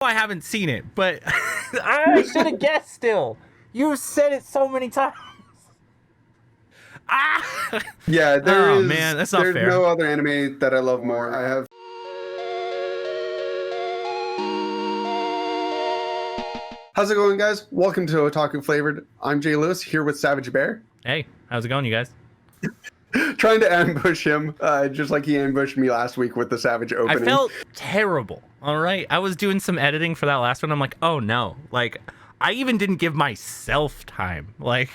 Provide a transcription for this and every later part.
I haven't seen it, but I should have guessed still. You said it so many times. Yeah, Oh man, that's not there's fair. no other anime that I love more. I have. How's it going, guys? Welcome to Otaku Flavored. I'm Jay Lewis here with Savage Bear. Hey, how's it going, you guys? Trying to ambush him, just like he ambushed me last week with the Savage opening. I felt terrible. All right, I was doing some editing for that last one. I'm like, oh no, like I even didn't give myself time. Like,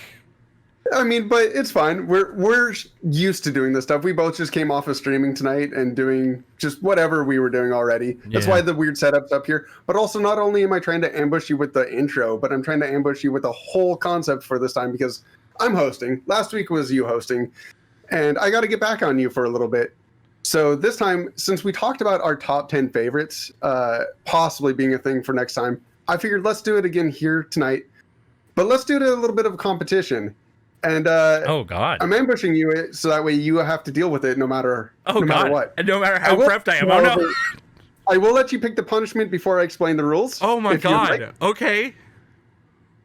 I mean, but it's fine. We're used to doing this stuff. We both just came off of streaming tonight and doing just whatever we were doing already. That's why the weird setup's up here. But also, not only am I trying to ambush you with the intro, but I'm trying to ambush you with the whole concept for this time because I'm hosting. Last week was you hosting, and I got to get back on you for a little bit. So this time, since we talked about our top 10 favorites possibly being a thing for next time, I figured let's do it again here tonight. But let's do it a little bit of a competition. And oh god, I'm ambushing you so that way you have to deal with it no matter matter what. And no matter how prepped I am. Oh no. I will let you pick the punishment before I explain the rules. Oh my god. Like. Okay.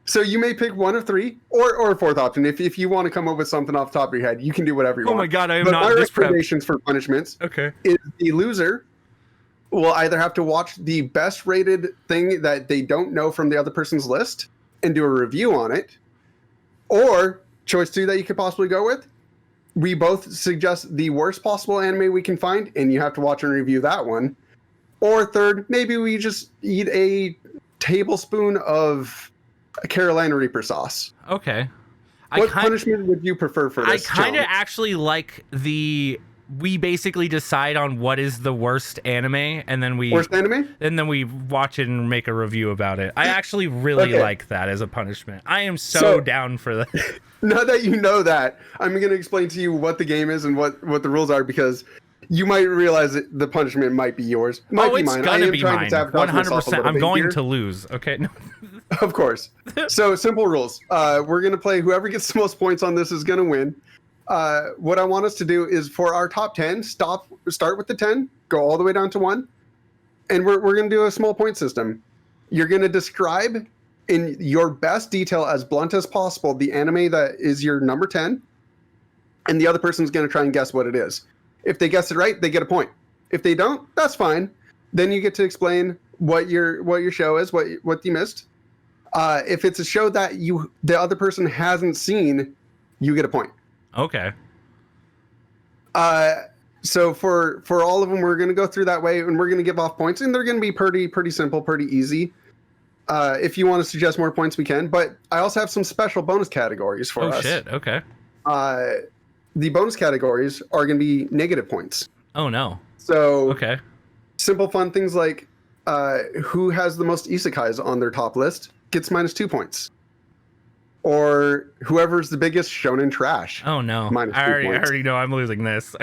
So you may pick one of three or a fourth option. If you want to come up with something off the top of your head, you can do whatever you want. Oh my god, I am but not my this recommendations for punishments is the loser will either have to watch the best rated thing that they don't know from the other person's list and do a review on it, or choice two that you could possibly go with, we both suggest the worst possible anime we can find, and you have to watch and review that one. Or third, maybe we just eat a tablespoon of Carolina Reaper sauce. Okay. What punishment would you prefer for this? I kind of actually like we basically decide on what is the worst anime, and then we watch it and make a review about it. I actually really like that as a punishment. I am so down for that. Now that you know that, I'm going to explain to you what the game is and what the rules are, because you might realize that the punishment might be yours. Might be mine. Gonna be mine. 100%. I'm going to lose. Okay. No. Of course. So simple rules. We're going to play. Whoever gets the most points on this is going to win. What I want us to do is for our top 10, start with the 10, go all the way down to 1. And we're going to do a small point system. You're going to describe in your best detail, as blunt as possible, the anime that is your number 10. And the other person's going to try and guess what it is. If they guess it right, they get a point. If they don't, that's fine. Then you get to explain what your show is, what you missed. If it's a show that the other person hasn't seen, you get a point. Okay. So for all of them, we're going to go through that way, and we're going to give off points, and they're going to be pretty simple, pretty easy. If you want to suggest more points, we can. But I also have some special bonus categories for us. Oh shit! Okay. The bonus categories are going to be negative points. Oh no. So okay. Simple fun things like who has the most isekais on their top list gets -2 points. Or whoever's the biggest shonen trash. Oh no! -2 I points. already know I'm losing this.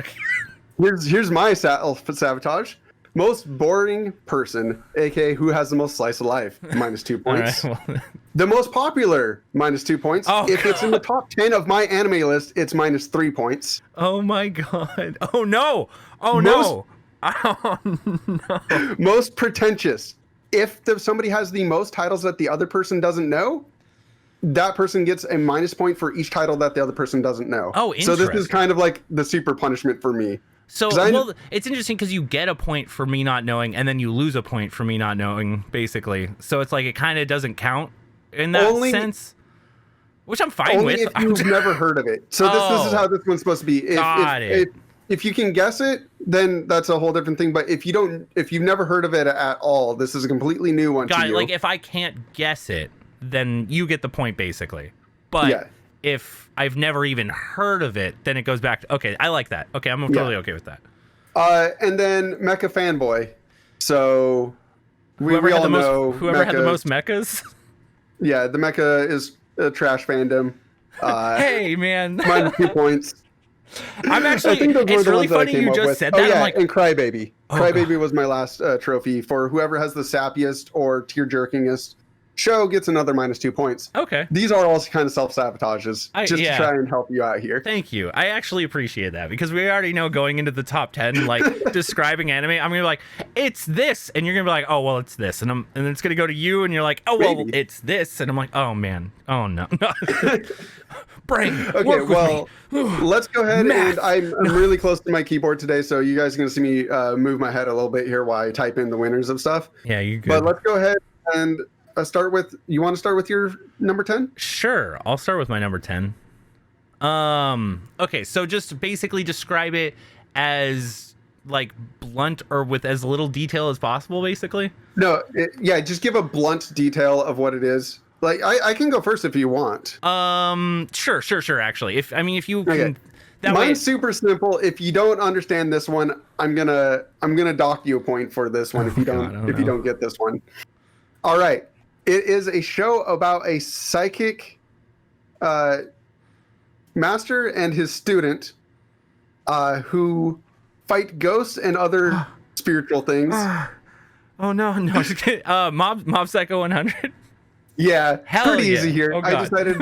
Here's my sabotage. Most boring person, aka who has the most slice of life, -2 points. Right, well. The most popular, -2 points. Oh, if it's in the top 10 of my anime list, it's -3 points. Oh my god! Oh no! Oh no! Oh no! Most pretentious. If somebody has the most titles that the other person doesn't know, that person gets a minus point for each title that the other person doesn't know. Oh, interesting. So this is kind of like the super punishment for me. So, it's interesting because you get a point for me not knowing, and then you lose a point for me not knowing, basically. So it's like it kind of doesn't count in that sense, which I'm fine with. Only if you've never heard of it. So this is how this one's supposed to be. If you can guess it, then that's a whole different thing. But if you've never heard of it at all, this is a completely new one to you. Like if I can't guess it, then you get the point, basically. But if I've never even heard of it, then it goes back to, okay, I like that. Okay, I'm totally okay with that. And then Mecha Fanboy. So we all know whoever had the most mechas. Yeah, the Mecha is a trash fandom. Hey, man. -2 points. I'm actually, it's really funny you just said that. Oh, yeah, I'm like, and Crybaby. Oh, Crybaby was my last trophy for whoever has the sappiest or tear-jerkingest show gets another -2 points. Okay. These are all kind of self-sabotages, just to try and help you out here. Thank you. I actually appreciate that, because we already know going into the top 10, like describing anime, I'm gonna be like, it's this, and you're gonna be like, oh well, it's this, and it's gonna go to you, and you're like, oh well, maybe. It's this, and I'm like, oh man, oh no. Brain. Okay, well, let's go ahead. Math. And I'm really close to my keyboard today, so you guys are gonna see me move my head a little bit here while I type in the winners of stuff. Yeah, you good. But let's go ahead and start with. You want to start with your number 10? Sure, I'll start with my number 10. Okay, so just basically describe it as like blunt or with as little detail as possible, basically. No, yeah, just give a blunt detail of what it is. Like I can go first if you want. Sure. Actually, if you can. Okay. Mine's super simple. If you don't understand this one, I'm gonna dock you a point for this one if you don't get this one. All right. It is a show about a psychic master and his student who fight ghosts and other spiritual things. Oh no! Mob Psycho 100. Yeah, pretty easy here. I decided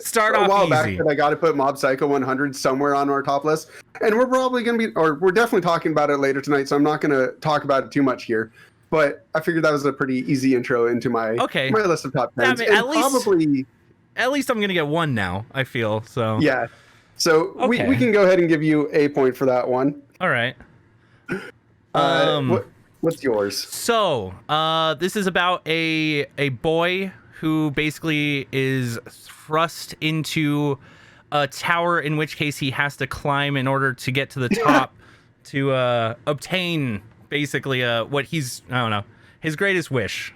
start a while easy. back that I got to put Mob Psycho 100 somewhere on our top list, and we're definitely talking about it later tonight. So I'm not going to talk about it too much here. But I figured that was a pretty easy intro into my list of top 10s. At least I'm gonna get one now, I feel. So yeah. So we can go ahead and give you a point for that one. All right. What's yours? So this is about a boy who basically is thrust into a tower, in which case he has to climb in order to get to the top to obtain basically what he's, I don't know, his greatest wish.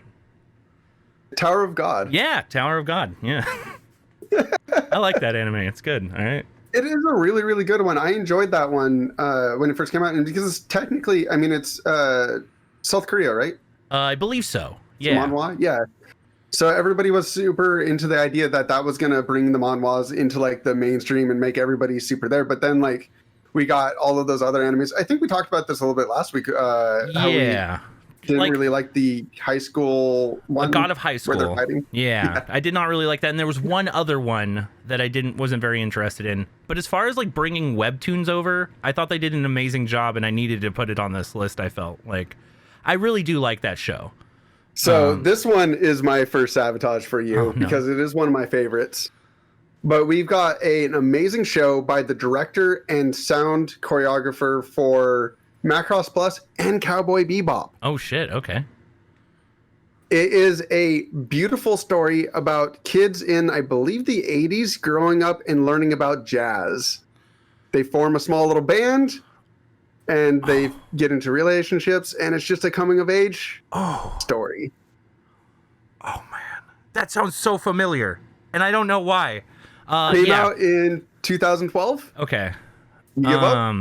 Tower of God. Yeah, Tower of God. Yeah. I like that anime. It's good. All right. It is a really, really good one. I enjoyed that one when it first came out, and because it's technically, I mean, it's South Korea, right? I believe so. Yeah. Manhwa? Yeah. So everybody was super into the idea that was going to bring the manhwas into like the mainstream and make everybody super there. But then like we got all of those other animes. I think we talked about this a little bit last week. How we didn't really like the high school one. God of High School. Where they're fighting. Yeah, I did not really like that. And there was one other one that I wasn't very interested in. But as far as like bringing webtoons over, I thought they did an amazing job, and I needed to put it on this list. I felt like I really do like that show. So this one is my first sabotage for you because it is one of my favorites. But we've got an amazing show by the director and sound choreographer for Macross Plus and Cowboy Bebop. Oh shit, okay. It is a beautiful story about kids in, I believe, the 80s growing up and learning about jazz. They form a small little band and they get into relationships, and it's just a coming of age story. Oh man, that sounds so familiar, and I don't know why. Came out in 2012. Okay. You give up?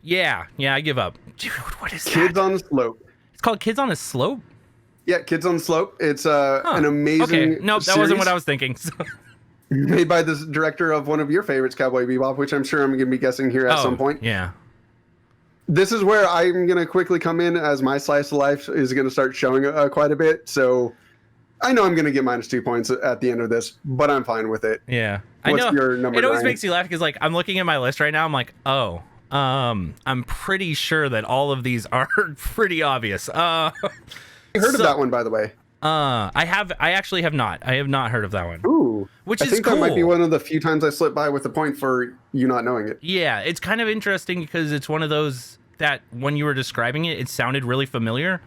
Yeah, I give up. Dude, what is Kids on the Slope. It's called Kids on the Slope? Yeah, Kids on the Slope. It's an amazing Nope, that wasn't what I was thinking. So. Made by the director of one of your favorites, Cowboy Bebop, which I'm sure I'm going to be guessing here at some point. Yeah. This is where I'm going to quickly come in as my slice of life is going to start showing quite a bit. So I know I'm going to get -2 points at the end of this, but I'm fine with it. Yeah. What's I know. Your number it always 9? Makes you laugh because like I'm looking at my list right now. I'm like, I'm pretty sure that all of these are pretty obvious. You heard of that one, by the way? I actually have not. I have not heard of that one. Ooh. Which I is think cool. That might be one of the few times I slipped by with a point for you not knowing it. Yeah, it's kind of interesting because it's one of those that when you were describing it, it sounded really familiar.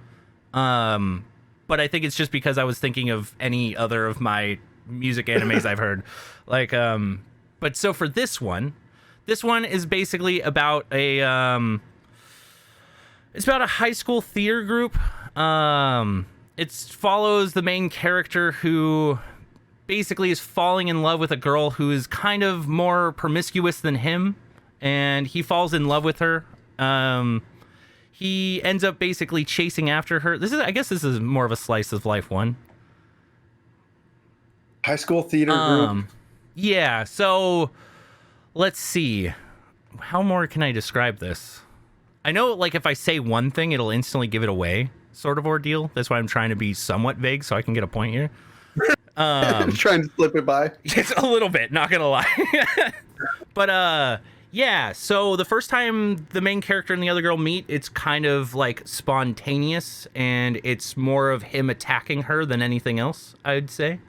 But I think it's just because I was thinking of any other of my music animes I've heard. Like, but so for this one is basically about it's about a high school theater group. It follows the main character who basically is falling in love with a girl who is kind of more promiscuous than him, and he falls in love with her. He ends up basically chasing after her. I guess this is more of a slice of life one. High school theater group. Yeah, so let's see. How more can I describe this? I know, like, if I say one thing, it'll instantly give it away. sort of ordeal. That's why I'm trying to be somewhat vague so I can get a point here. Trying to slip it by. It's a little bit, not gonna lie. But yeah, so the first time the main character and the other girl meet, it's kind of like spontaneous, and it's more of him attacking her than anything else, I'd say.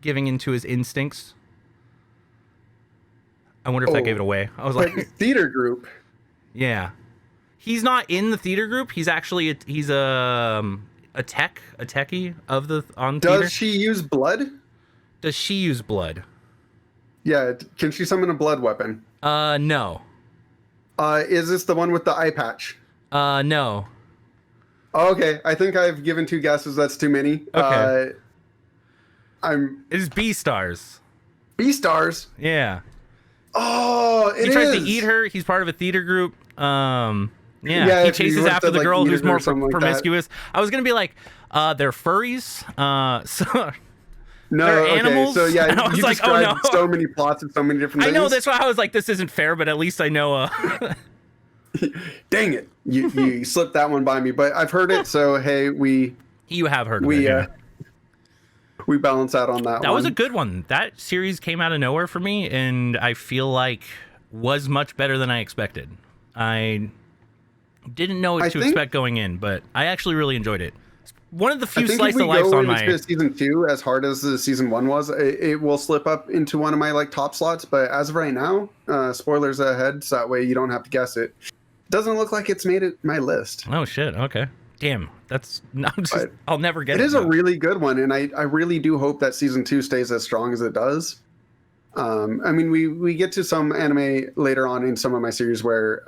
Giving into his instincts. I wonder if that gave it away. I was like, theater group. Yeah. He's not in the theater group. He's actually he's a techie of the on theater. Does she use blood? Does she use blood? Yeah, can she summon a blood weapon? No. Is this the one with the eye patch? No. Oh, okay, I think I've given 2 guesses. That's too many. Okay. It's B-Stars. B-Stars? Yeah. Oh, he tries to eat her. He's part of a theater group. Yeah, he chases after the girl who's more promiscuous. I was gonna be like, they're furries. So no, they're animals. So yeah, and I was like, oh no, so many plots and so many different things. I know, that's why I was like, this isn't fair, but at least I know. Dang it, you slipped that one by me, but I've heard it. So hey, you have heard of it. We balance out on that. That was a good one. That series came out of nowhere for me, and I feel like was much better than I expected. I didn't know what to expect going in, but I actually really enjoyed it. It's one of the few slice of life on my season 2. As hard as the season 1 was, it will slip up into one of my like top slots. But as of right now, spoilers ahead, so that way you don't have to guess it. Doesn't look like it's made it my list. Oh shit! Okay, damn. That's not just, I'll never get it. It is a really good one, and I really do hope that season 2 stays as strong as it does. I mean, we get to some anime later on in some of my series where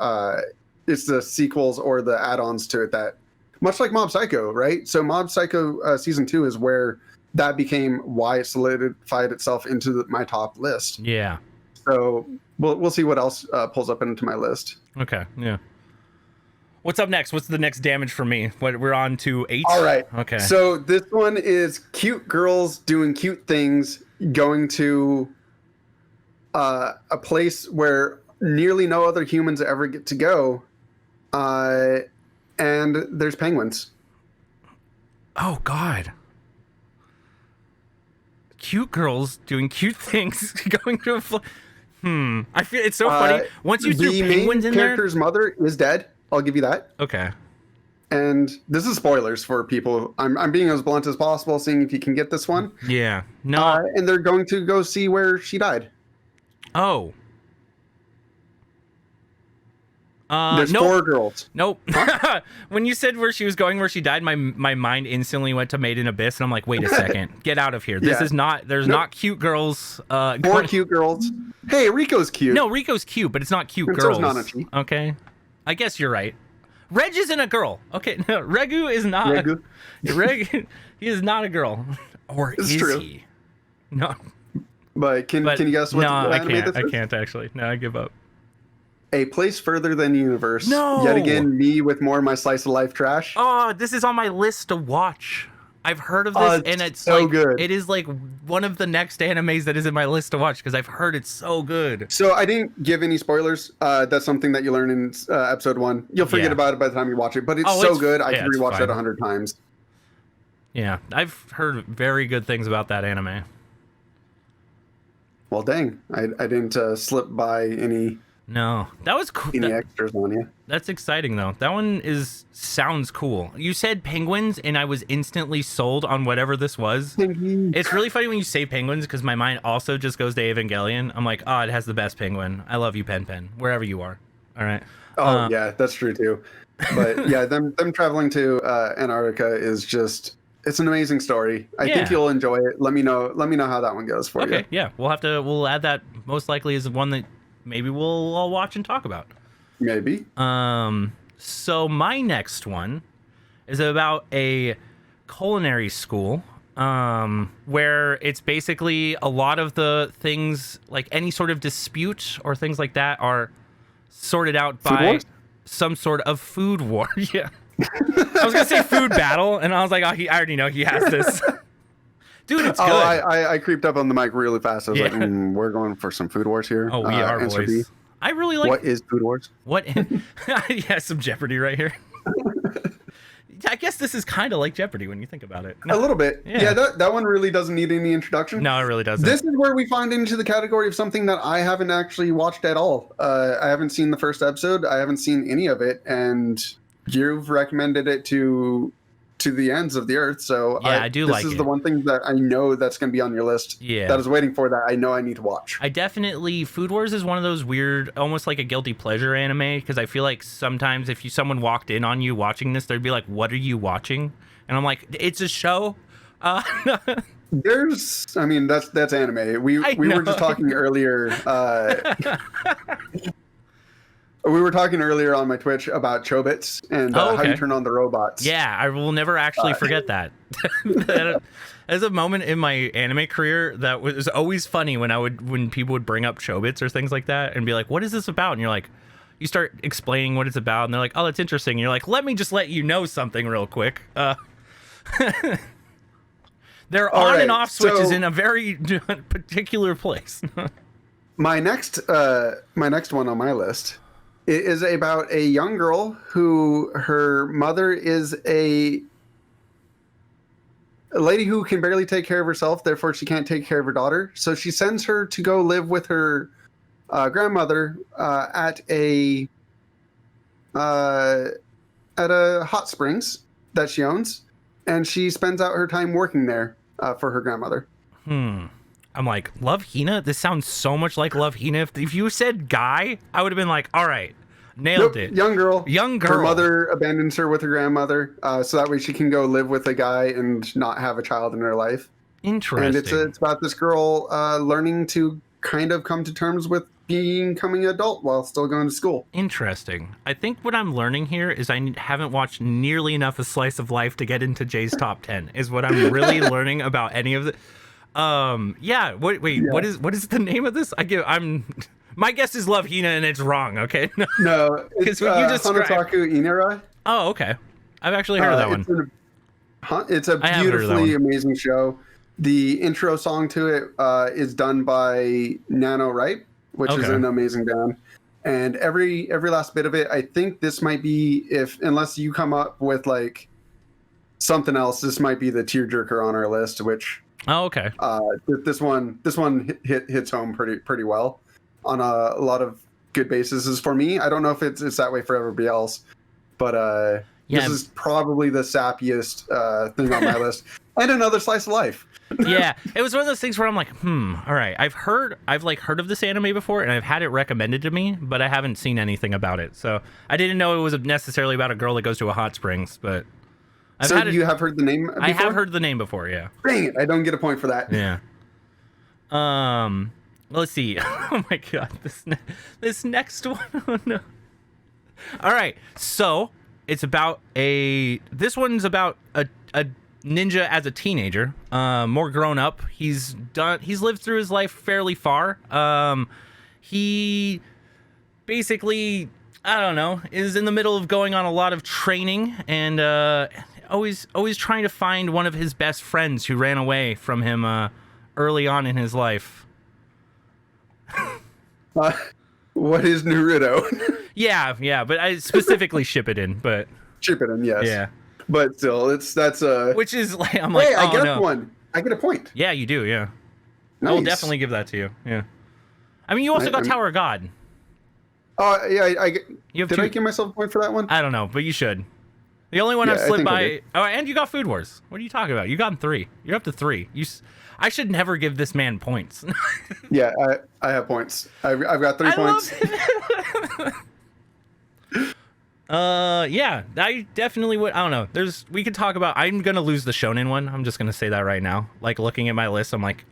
it's the sequels or the add-ons to it that, much like Mob Psycho, right? So Mob Psycho season 2 is where that became why it solidified itself into my top list. Yeah. So we'll see what else pulls up into my list. Okay. Yeah. What's up next? What's the next damage for me? We're on to 8? All right. Okay. So this one is cute girls doing cute things, going to a place where nearly no other humans ever get to go, and there's penguins. Oh, God. Cute girls doing cute things, going to a... I feel it's so funny. Once you threw penguins in there... The main character's mother is dead. I'll give you that. Okay. And this is spoilers for people. I'm being as blunt as possible, seeing if you can get this one. Yeah. No. And they're going to go see where she died. Oh. There's 4 girls. Nope. Huh? When you said where she was going, where she died, my mind instantly went to Made in Abyss, and I'm like, wait a second, get out of here. This is not. There's not cute girls. 4 cute girls. Hey, Rico's cute. No, Rico's cute, but it's not cute girls. So Nanachi. Okay. I guess you're right. Reg isn't a girl. Okay, no, Regu is not. Reg, he is not a girl. Or it's is true. He? No. But can you guess what? No, I can't. I can't actually. No, I give up. A Place Further Than Universe. No. Yet again, me with more of my slice of life trash. Oh, this is on my list to watch. I've heard of this, and it's so like, good. It is like one of the next animes that is in my list to watch because I've heard it's so good. So I didn't give any spoilers. That's something that you learn in episode 1. You'll forget about it by the time you watch it, but it's so good. I can rewatch that 100 times. Yeah, I've heard very good things about that anime. Well, dang, I didn't slip by any. No, that was cool. Any extras on you? That's exciting though. That one sounds cool. You said penguins, and I was instantly sold on whatever this was. It's really funny when you say penguins because my mind also just goes to Evangelion. I'm like, oh, it has the best penguin. I love you, Pen, wherever you are. All right. Oh yeah, that's true too. But yeah, them traveling to Antarctica is just. It's an amazing story. I think you'll enjoy it. Let me know how that one goes for you. Okay, yeah. We'll add that most likely as one that maybe we'll all watch and talk about. Maybe. So my next one is about a culinary school where it's basically a lot of the things, like any sort of dispute or things like that, are sorted out by some sort of food war. Yeah. I was gonna say food battle, and I was like, oh, I already know he has this. Dude, it's good. I creeped up on the mic really fast. I was like, we're going for some food wars here. Oh, we are, boys. I really like... What is food wars? What? Yeah, some Jeopardy right here. I guess this is kind of like Jeopardy when you think about it. A little bit. Yeah, that one really doesn't need any introduction. No, it really doesn't. This is where we find into the category of something that I haven't actually watched at all. I haven't seen the first episode. I haven't seen any of it, and you've recommended it to the ends of the earth. So yeah, I do like it. This is the one thing that I know that's going to be on your list. Yeah. That is waiting for that. I know I need to watch. I definitely, Food Wars is one of those weird, almost like a guilty pleasure anime, because I feel like sometimes if someone walked in on you watching this, they'd be like, what are you watching? And I'm like, it's a show. That's anime. We were just talking earlier. We were talking earlier on my Twitch about Chobits and how you turn on the robots. Yeah, I will never actually forget that. As a moment in my anime career that was always funny when people would bring up Chobits or things like that and be like, what is this about? And you're like, you start explaining what it's about and they're like, oh, that's interesting. And you're like, let me just let you know something real quick. Their on and off switches in a very particular place. my next one on my list is about a young girl who her mother is a lady who can barely take care of herself, therefore she can't take care of her daughter. So she sends her to go live with her grandmother at a hot springs that she owns, and she spends out her time working there for her grandmother. I'm like, Love Hina? This sounds so much like Love Hina. If you said guy, I would have been like, all right, nailed it. Young girl. Her mother abandons her with her grandmother, so that way she can go live with a guy and not have a child in her life. Interesting. And it's about this girl learning to kind of come to terms with becoming an adult while still going to school. Interesting. I think what I'm learning here is I haven't watched nearly enough A Slice of Life to get into Jay's top 10. Is what I'm really learning about any of the. Yeah. What is the name of this? My guess is Love Hina and it's wrong. Okay. No, it's what you described. Otaku Inara. Oh, okay. I've actually heard of that one. It's a beautifully amazing show. The intro song to it is done by Nano Ripe, which is an amazing band. And every last bit of it, I think this might be, unless you come up with like something else, this might be the tearjerker on our list, which this one hits home pretty well on a lot of good bases for me. I don't know if it's that way for everybody else, but this is probably the sappiest thing on my list. And another slice of life. Yeah, it was one of those things where I'm like, all right. I've heard of this anime before, and I've had it recommended to me, but I haven't seen anything about it. So I didn't know it was necessarily about a girl that goes to a hot springs, but you have heard the name before? I have heard the name before, yeah. Dang it, I don't get a point for that. Yeah. Let's see. Oh my god, this next one. Oh no. All right, so it's about this one's about a ninja as a teenager, more grown up. He's lived through his life fairly far. He basically, I don't know, is in the middle of going on a lot of training and always trying to find one of his best friends who ran away from him early on in his life. What is Naruto? yeah, but I specifically Shippuden, but Shippuden, yes. Yeah. But still, which is like, I'm like, hey, I get one. I get a point. Yeah, you do. Yeah, nice. I will definitely give that to you. Yeah, I mean, you also got Tower of God. Oh yeah, did I give myself a point for that one? I don't know, but you should. The only one I've slipped by. Oh, and you got Food Wars. What are you talking about? You got 3. You're up to 3. I should never give this man points. Yeah, I have points. I've got 3 points. Yeah, I definitely would. I don't know. We could talk about. I'm gonna lose the shonen one. I'm just gonna say that right now. Like looking at my list, I'm like,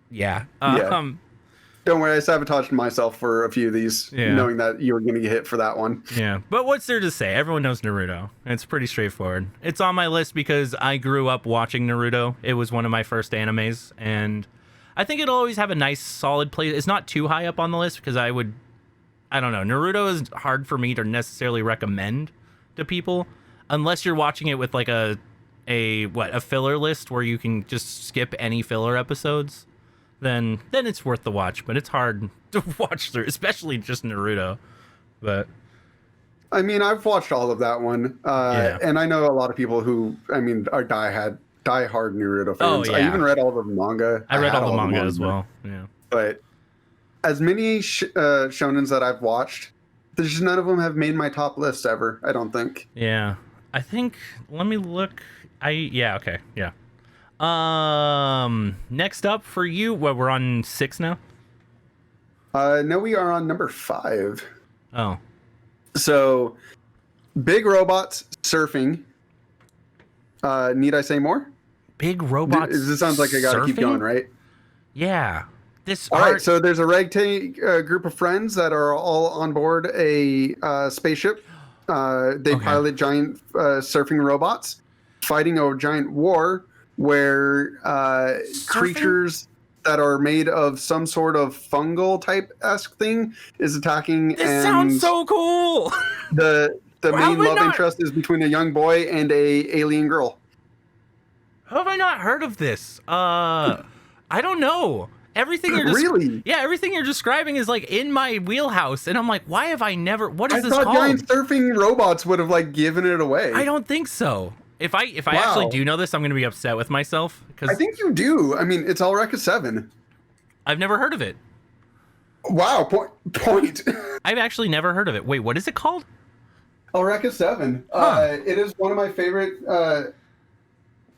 yeah. Don't worry, I sabotaged myself for a few of these, knowing that you were gonna get hit for that one. Yeah, but what's there to say? Everyone knows Naruto. It's pretty straightforward. It's on my list because I grew up watching Naruto. It was one of my first animes, and I think it'll always have a nice, solid place. It's not too high up on the list because I don't know. Naruto is hard for me to necessarily recommend to people unless you're watching it with like a filler list where you can just skip any filler episodes. Then it's worth the watch, but it's hard to watch through, especially just Naruto. But I mean, I've watched all of that one, and I know a lot of people who, I mean, are diehard Naruto fans. Oh, yeah. I even read all the manga. I read all the manga as well. Yeah. But as many shonens that I've watched, there's just none of them have made my top list ever. I don't think. Yeah, I think. Let me look. Okay. Yeah. Next up for you, we're on 6 now. No, we are on number 5. Oh. So, big robots surfing. Need I say more? Big robots. This sounds like I gotta keep going, right? Yeah. All right. So there's a ragtag group of friends that are all on board a spaceship. They pilot giant surfing robots, fighting a giant war where creatures that are made of some sort of fungal type-esque thing is attacking. This sounds so cool. The main love interest is between a young boy and a alien girl. How have I not heard of this? I don't know. Everything you're describing is like in my wheelhouse, and I'm like, why have I never? What is this called? I thought giant surfing robots would have like given it away. I don't think so. If I actually do know this, I'm going to be upset with myself because I think you do. I mean, it's Eureka 7. I've never heard of it. Wow, point. I've actually never heard of it. Wait, what is it called? Eureka 7. It is one of my favorite.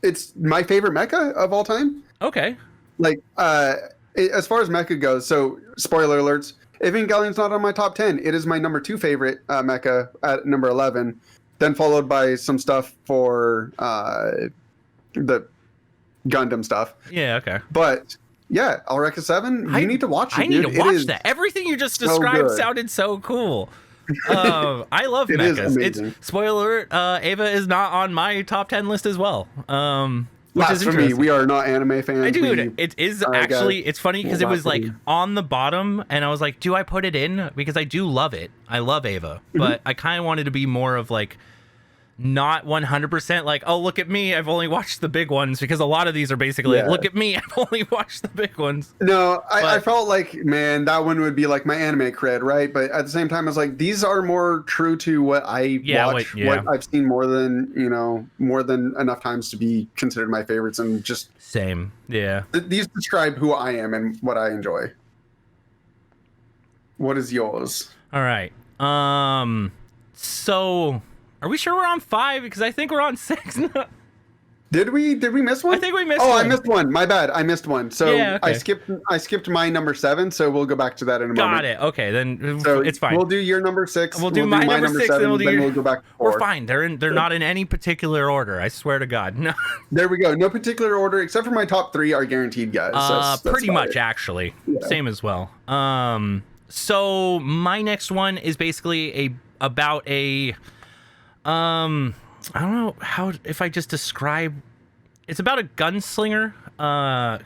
It's my favorite mecha of all time. Okay. Like, as far as mecha goes, so spoiler alerts. Evangelion's not on my top 10. It is my number 2 favorite mecha at number 11. Then followed by some stuff for the Gundam stuff. Yeah, okay. But yeah, Eureka 7, you need to watch it. I need to watch that. Everything you just described sounded so cool. I love mechas. It's spoiler alert, Ava is not on my top 10 list as well. Which is for me. We are not anime fans. Dude, it is actually, it's funny because it was like on the bottom and I was like, do I put it in? Because I do love it. I love Ava, but I kind of wanted to be more of like, not 100% like, oh, look at me, I've only watched the big ones, because a lot of these are basically like, look at me, I've only watched the big ones. No, I felt like, man, that one would be like my anime cred, right? But at the same time, I was like, these are more true to what I watch, what I've seen more than enough times to be considered my favorites, and just same. Yeah. These describe who I am and what I enjoy. What is yours? All right. So are we sure we're on 5? Because I think we're on 6. Did we miss one? I think we missed one. Oh, I missed one. My bad. I missed one. So yeah, okay. I skipped my number 7, so we'll go back to that in a moment. Got it. Okay, then so it's fine. We'll do your number 6. We'll do my number 6, 7, then we'll go back to 4. We're fine. They're not in any particular order. I swear to God. No. There we go. No particular order, except for my top 3 are guaranteed, guys. That's pretty much, actually. Yeah. Same as well. So my next one is basically about a I don't know if I just describe. It's about a gunslinger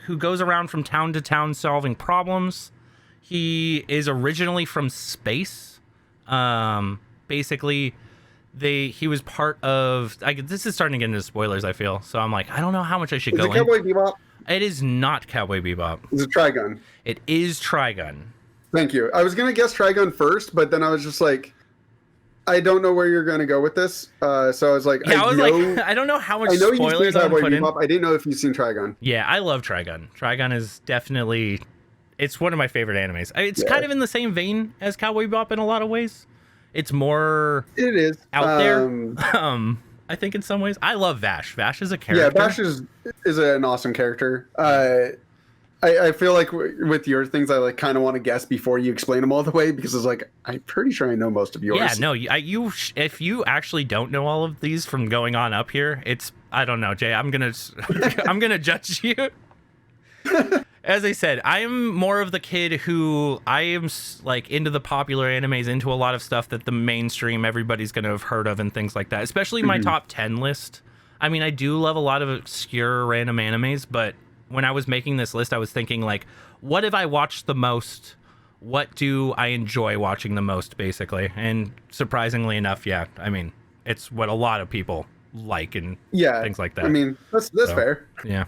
who goes around from town to town solving problems. He is originally from space. Basically, he was part of. This is starting to get into spoilers, I feel. So I'm like, I don't know how much I should go in. Is it Cowboy Bebop? It is not Cowboy Bebop. It's a Trigun. It is Trigun. Thank you. I was gonna guess Trigun first, but then I was just like, I don't know where you're going to go with this. So I was like, I don't know how much spoilers I'm putting in. I didn't know if you've seen Trigun. Yeah, I love Trigun. Trigun is definitely, it's one of my favorite animes. It's kind of in the same vein as Cowboy Bebop in a lot of ways. It's more out there. I think in some ways. I love Vash. Vash is a character. Yeah, Vash is an awesome character. I feel like with your things, I like kind of want to guess before you explain them all the way, because it's like, I'm pretty sure I know most of yours. Yeah, no, if you actually don't know all of these from going on up here, I don't know, Jay, I'm gonna judge you. As I said, I am more of the kid who I am like into the popular animes, into a lot of stuff that the mainstream everybody's gonna have heard of and things like that. Especially my top 10 list. I mean, I do love a lot of obscure random animes, but when I was making this list, I was thinking, like, what have I watched the most? What do I enjoy watching the most, basically? And surprisingly enough, yeah, I mean, it's what a lot of people like and things like that. I mean, that's fair. Yeah.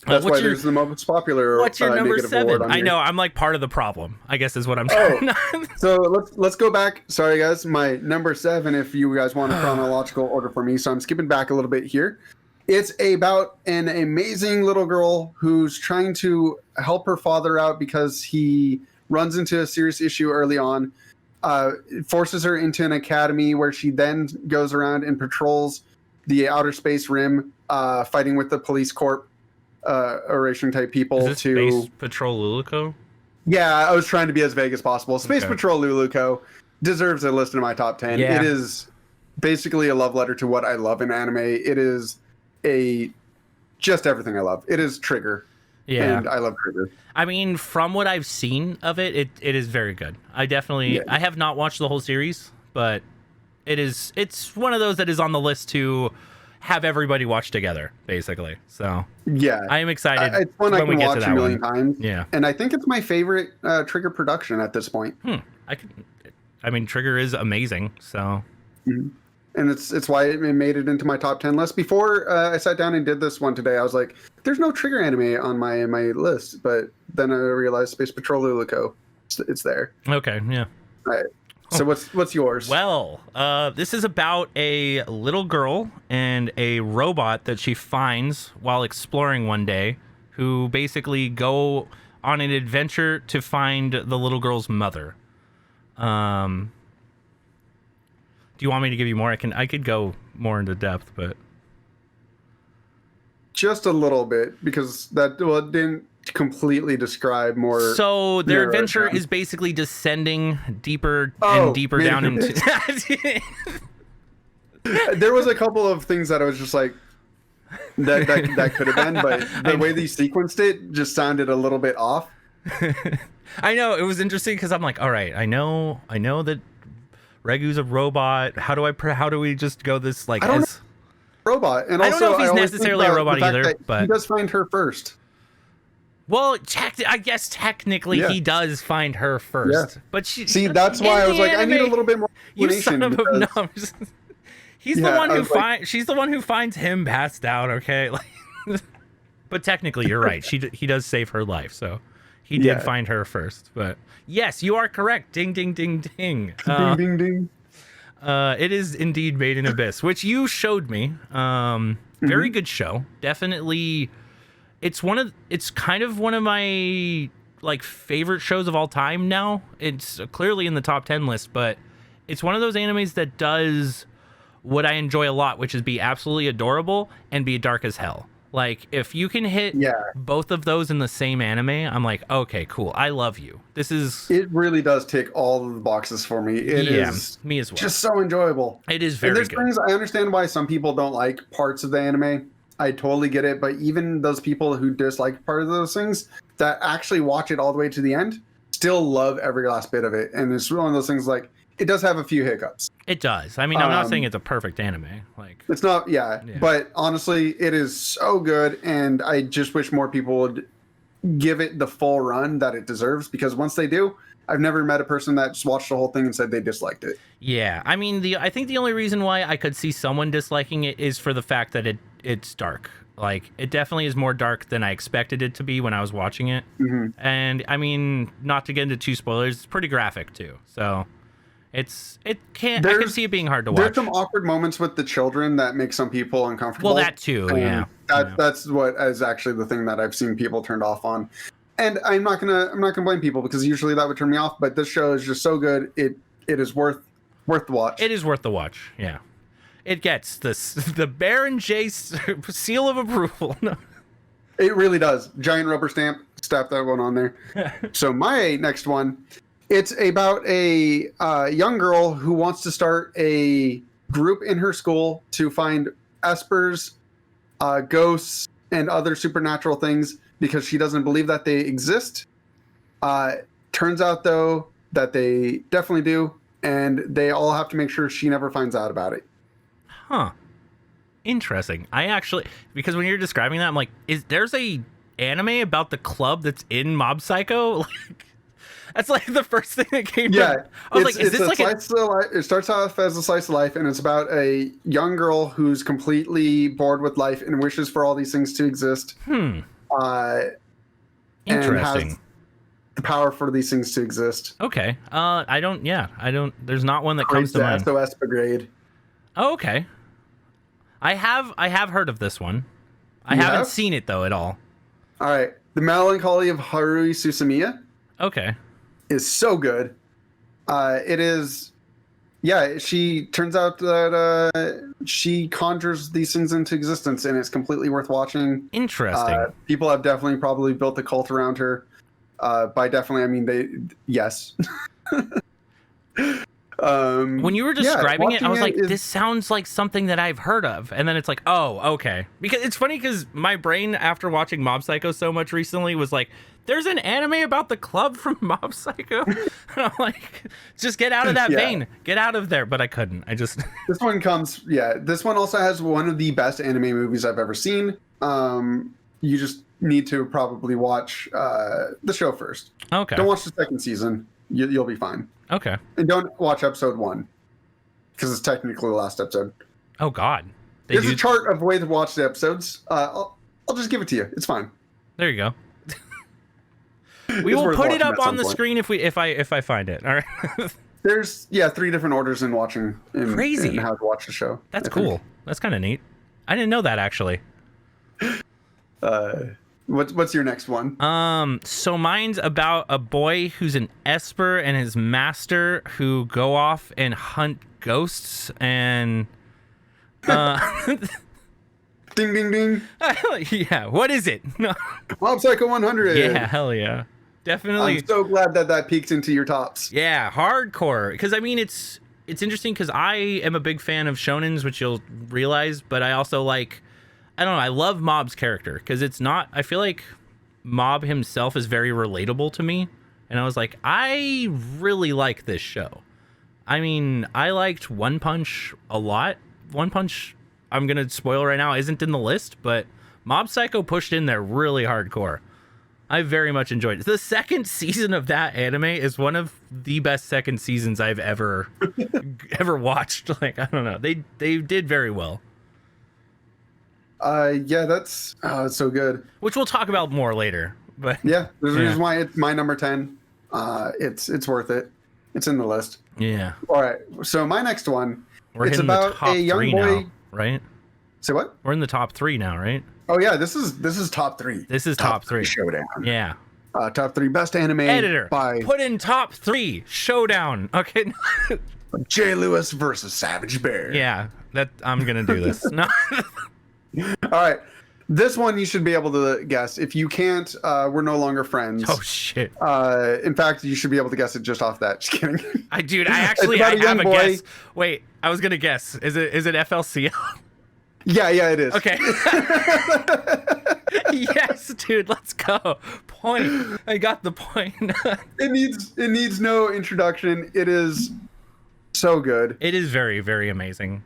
That's why there's the most popular. What's your number 7? I know I'm like part of the problem, I guess, is what I'm trying. So let's go back. Sorry guys, my number 7. If you guys want a chronological order for me, so I'm skipping back a little bit here. It's about an amazing little girl who's trying to help her father out because he runs into a serious issue early on. It forces her into an academy where she then goes around and patrols the outer space rim, fighting with the police corp. Oration type people. Is this Space Patrol Luluco? Yeah, I was trying to be as vague as possible. Space Patrol Luluco deserves a list in my top 10. Yeah. It is basically a love letter to what I love in anime. It is just everything I love. It is Trigger. Yeah, and I love Trigger. I mean, from what I've seen of it, it is very good. I have not watched the whole series, but it's one of those that is on the list to have everybody watch together, basically. So yeah, I am excited. It's one I can watch a million times. Yeah, and I think it's my favorite Trigger production at this point. I mean, Trigger is amazing. So, and it's why it made it into my top 10 list. Before I sat down and did this one today, I was like, "There's no Trigger anime on my list," but then I realized Space Patrol Luluco, it's there. Okay, yeah. All right. So what's yours? Well, this is about a little girl and a robot that she finds while exploring one day, who basically go on an adventure to find the little girl's mother. Do you want me to give you more? I could go more into depth, but just a little bit, because that didn't completely describe more. So their adventure is basically descending deeper and deeper down into. There was a couple of things that I was just like, that could have been, but the way they sequenced it just sounded a little bit off. I know, it was interesting because I'm like, all right, I know that Regu's a robot. How do we just go this like as robot? And I also, don't know if he's necessarily a robot either, but he does find her first. Well, I guess technically he does find her first, but that's why I was like, I need a little bit more explanation. You son of a He's the one who finds. She's the one who finds him passed out. Okay, but technically, you're right. He does save her life, so he did find her first. But yes, you are correct. Ding, ding, ding, ding. Ding, ding, ding. It is indeed Made in Abyss, which you showed me. Very good show. Definitely. It's kind of one of my like favorite shows of all time now. It's clearly in the top 10 list, but it's one of those animes that does what I enjoy a lot, which is be absolutely adorable and be dark as hell. Like, if you can hit both of those in the same anime, I'm like, okay, cool. I love you. It really does tick all of the boxes for me. It is me as well. Just so enjoyable. It is very good. Things, I understand why some people don't like parts of the anime. I totally get it, but even those people who dislike part of those things that actually watch it all the way to the end still love every last bit of it. And it's one of those things, like, it does have a few hiccups. It does. I mean, I'm not saying it's a perfect anime. Like, it's not, but honestly, it is so good, and I just wish more people would give it the full run that it deserves, because once they do, I've never met a person that just watched the whole thing and said they disliked it. Yeah, I mean, I think the only reason why I could see someone disliking it is for the fact that it's dark. Like, it definitely is more dark than I expected it to be when I was watching it. And I mean, not to get into too spoilers, it's pretty graphic too. So I can see it being hard to watch. There's some awkward moments with the children that make some people uncomfortable. Well, that too, yeah. That's what is actually the thing that I've seen people turned off on. And I'm not gonna blame people, because usually that would turn me off. But this show is just so good. It is worth the watch. It is worth the watch. Yeah, it gets the Baron J seal of approval. No. It really does. Giant rubber stamp. Slap that one on there. So my next one, it's about a young girl who wants to start a group in her school to find espers, ghosts, and other supernatural things, because she doesn't believe that they exist. Turns out, though, that they definitely do, and they all have to make sure she never finds out about it. Huh. Interesting. Because when you're describing that, I'm like, there's a anime about the club that's in Mob Psycho? Like, that's like the first thing that came to I was like, is this like it starts off as a slice of life, and it's about a young girl who's completely bored with life and wishes for all these things to exist. And has the power for these things to exist. Okay. I don't. There's not one that comes to mind. SOS Brigade. Oh, okay. I have heard of this one. I haven't seen it though at all. All right. The Melancholy of Haruhi Suzumiya. Okay. Is so good. It is. Yeah, she turns out that she conjures these things into existence, and it's completely worth watching. Interesting. People have definitely probably built a cult around her. By definitely, I mean yes. When you were describing it, I was like, this sounds like something that I've heard of. And then it's like, oh, okay. Because it's funny because my brain, after watching Mob Psycho so much recently, was like, there's an anime about the club from Mob Psycho. And I'm like, just get out of that vein. Get out of there. But I couldn't. This one also has one of the best anime movies I've ever seen. You just need to probably watch the show first. Okay. Don't watch the second season. You'll be fine. Okay. And don't watch episode 1 because it's technically the last episode. Oh God. There's a chart of way to watch the episodes. I'll just give it to you. It's fine. There you go. We will put it up on the screen if I find it. All right. There's 3 different orders in watching. Crazy. In how to watch the show. That's cool. That's kind of neat. I didn't know that actually. What's your next one? So mine's about a boy who's an esper and his master who go off and hunt ghosts and ding ding ding. Yeah, what is it? No. Mob Psycho 100. Yeah, hell yeah. Definitely. I'm so glad that peaked into your tops. Yeah, hardcore. Because I mean it's interesting because I am a big fan of shonens, which you'll realize, but I also I don't know. I love Mob's character because I feel like Mob himself is very relatable to me. And I was like, I really like this show. I mean, I liked One Punch a lot. One Punch, I'm going to spoil right now, isn't in the list, but Mob Psycho pushed in there really hardcore. I very much enjoyed it. The second season of that anime is one of the best second seasons I've ever watched. I don't know. They did very well. That's it's so good. Which we'll talk about more later. But there's a reason why it's my number 10. It's worth it. It's in the list. Yeah. All right. So my next one. It's about a young boy. Now, right? Say what? We're in the top 3 now, right? Oh yeah. This is top 3. This is top 3 showdown. Yeah. Top 3 best anime. Editor. Put in top 3 showdown. Okay. Jay Lewis versus Savage Bear. Yeah. I'm gonna do this. No. All right. This one you should be able to guess. If you can't, we're no longer friends. Oh shit. In fact, you should be able to guess it just off that. Just kidding. I have a guess. Wait, I was gonna guess. Is it FLCL? Yeah, it is. Okay. Yes, dude, let's go. Point. I got the point. It needs no introduction. It is so good. It is very, very amazing.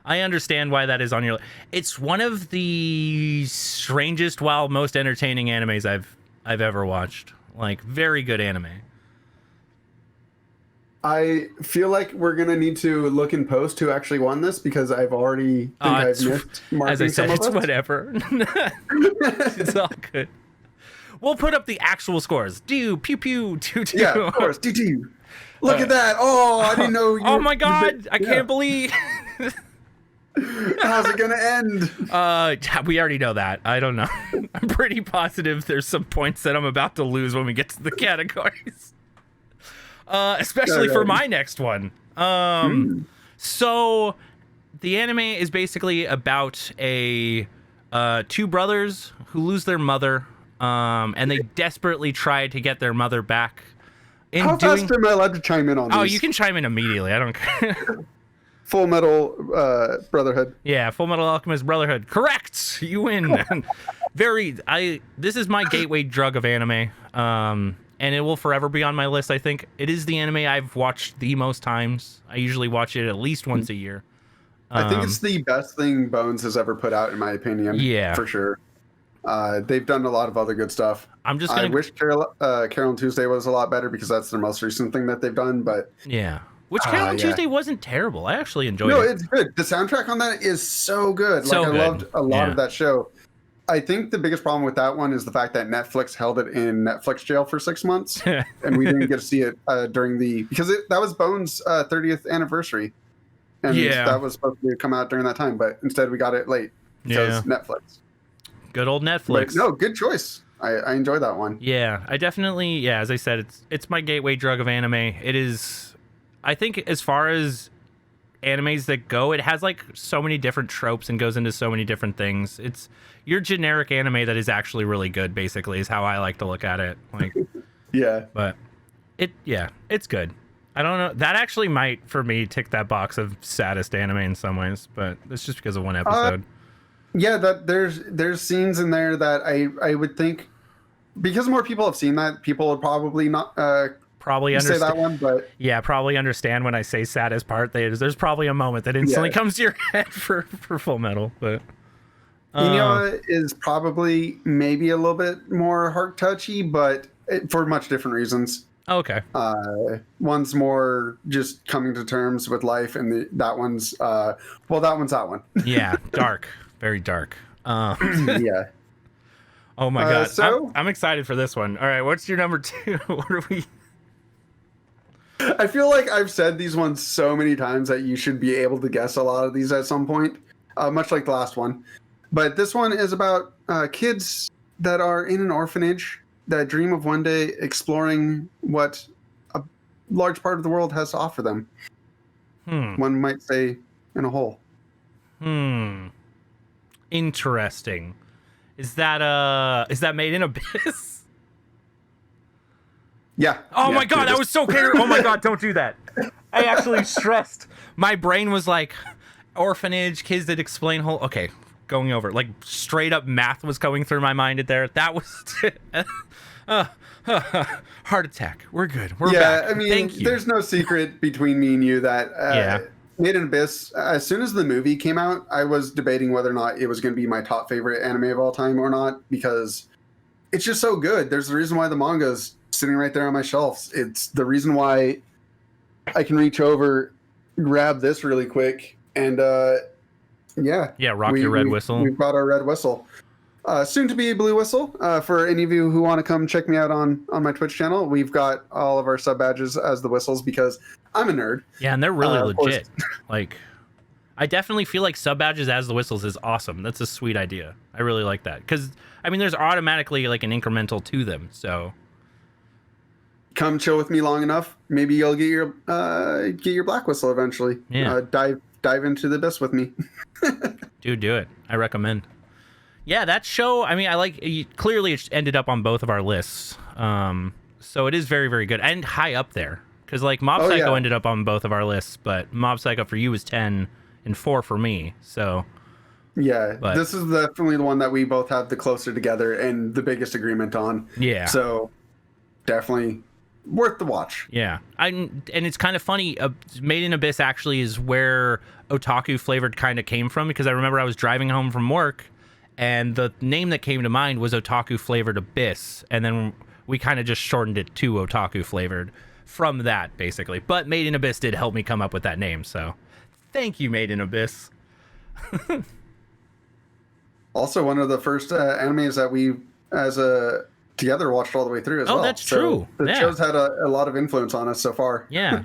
I understand why that is on your list. It's one of the strangest while most entertaining animes I've ever watched. Very good anime. I feel like we're gonna need to look in post who actually won this because I've already I've missed marking. As I said, it's whatever. It's all good. We'll put up the actual scores. Pew pew. Yeah, of course. Look at that. Oh, I didn't know. Oh my God! I can't believe. How's it gonna end? We already know that. I don't know. I'm pretty positive there's some points that I'm about to lose when we get to the categories. Especially for my next one. So the anime is basically about two brothers who lose their mother, and they desperately try to get their mother back. How fast am I allowed to chime in on this? Oh, you can chime in immediately. I don't care. Full Metal Brotherhood. Yeah, Full Metal Alchemist Brotherhood. Correct. You win. This is my gateway drug of anime. And it will forever be on my list. I think it is the anime I've watched the most times. I usually watch it at least once a year. I think it's the best thing Bones has ever put out, in my opinion. Yeah, for sure. They've done a lot of other good stuff. I wish Carol and Tuesday was a lot better because that's their most recent thing that they've done. But yeah. Which Carol and Tuesday wasn't terrible. I actually enjoyed it. No, it's good. The soundtrack on that is so good. I loved a lot of that show. I think the biggest problem with that one is the fact that Netflix held it in Netflix jail for 6 months, and we didn't get to see it during that was Bone's 30th anniversary, and that was supposed to come out during that time, but instead we got it late because Netflix. Good old Netflix. But no, good choice. I enjoy that one. Yeah, I definitely. Yeah, as I said, it's my gateway drug of anime. It is. I think as far as animes that go, it has like so many different tropes and goes into so many different things. It's your generic anime that is actually really good, basically, is how I like to look at it. Like, yeah, but it's good. I don't know, that actually might for me tick that box of saddest anime in some ways, but it's just because of one episode. That there's scenes in there that I would think, because more people have seen that, people would probably not probably say that one, but probably understand when I say saddest part. There's probably a moment that instantly comes to your head for Full Metal, but Inoue is probably maybe a little bit more heart touchy, but for much different reasons. Okay. One's more just coming to terms with life, and that one's that one. Yeah, dark, very dark. Yeah. Oh my god. So I'm excited for this one. All right, what's your number 2? What are we? I feel like I've said these ones so many times that you should be able to guess a lot of these at some point, much like the last one. But this one is about kids that are in an orphanage that dream of one day exploring what a large part of the world has to offer them. One might say in a hole. Interesting. Is that Made in Abyss? Yeah. Oh my god, that was so clear. Oh my god, don't do that. I actually stressed. My brain was like, orphanage, kids that explain whole. Okay, going over. Like, straight up math was going through my mind there. That was. Heart attack. We're good. We're back. I mean, there's no secret between me and you that. Made in Abyss, as soon as the movie came out, I was debating whether or not it was going to be my top favorite anime of all time or not, because it's just so good. There's the reason why the manga's sitting right there on my shelves. It's the reason why I can reach over, grab this really quick, and rock your red whistle. We've got our red whistle. Soon to be blue whistle. For any of you who want to come check me out on my Twitch channel, we've got all of our sub badges as the whistles because I'm a nerd. Yeah, and they're really legit. Like, I definitely feel like sub badges as the whistles is awesome. That's a sweet idea. I really like that because I mean, there's automatically like an incremental to them. So come chill with me long enough, maybe you'll get your black whistle eventually. Yeah, dive into the abyss with me. Dude, do it. I recommend. Yeah, that show, I mean, clearly it ended up on both of our lists. So it is very, very good. And high up there. Because, like, Mob Psycho ended up on both of our lists, but Mob Psycho for you was 10 and 4 for me, so... Yeah, this is definitely the one that we both have the closer together and the biggest agreement on. Yeah. So, definitely worth the watch. Yeah. And it's kind of funny, Made in Abyss actually is where Otaku Flavored kind of came from, because I remember I was driving home from work, and the name that came to mind was Otaku Flavored Abyss, and then we kind of just shortened it to Otaku Flavored from that, basically. But Made in Abyss did help me come up with that name, so thank you, Made in Abyss. Also, one of the first animes that we, together, watched all the way through as well. Oh, that's true. The show's had a lot of influence on us so far. Yeah,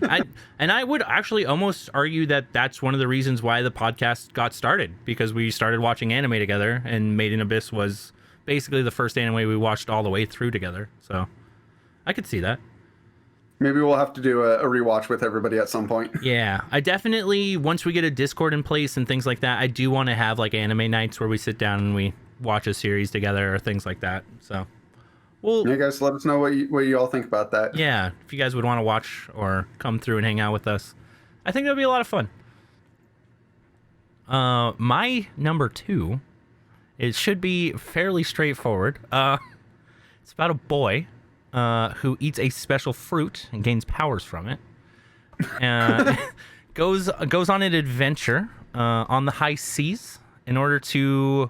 I would actually almost argue that that's one of the reasons why the podcast got started, because we started watching anime together, and Made in Abyss was basically the first anime we watched all the way through together. So I could see that. Maybe we'll have to do a rewatch with everybody at some point. Yeah, I definitely, once we get a Discord in place and things like that, I do want to have like anime nights where we sit down and we watch a series together or things like that. So, well, you guys let us know what you all think about that. Yeah, if you guys would want to watch or come through and hang out with us, I think that'd be a lot of fun. My number 2, it should be fairly straightforward. It's about a boy who eats a special fruit and gains powers from it. Goes on an adventure on the high seas in order to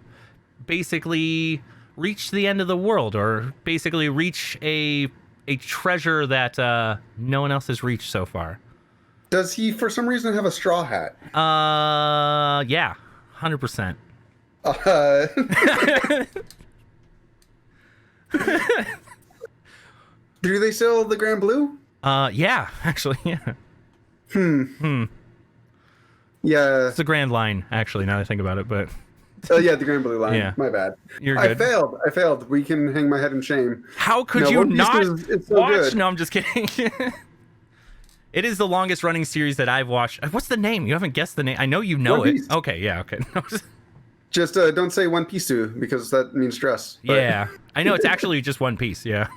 basically reach the end of the world, or basically reach a treasure that no one else has reached so far. Does he, for some reason, have a straw hat? Yeah, 100%. Do they sell the Grand Blue? Yeah, actually, yeah. Yeah. It's the Grand Line, actually, now that I think about it, but... Oh, yeah, the Grand Blue Line. Yeah. My bad. You're good. I failed. We can hang my head in shame. How could you not it's so watch? good. No, I'm just kidding. It is the longest running series that I've watched. What's the name? You haven't guessed the name. I know you know it. Okay, yeah, okay. Just don't say One Piece too, because that means stress. But... Yeah, I know it's actually just One Piece. Yeah.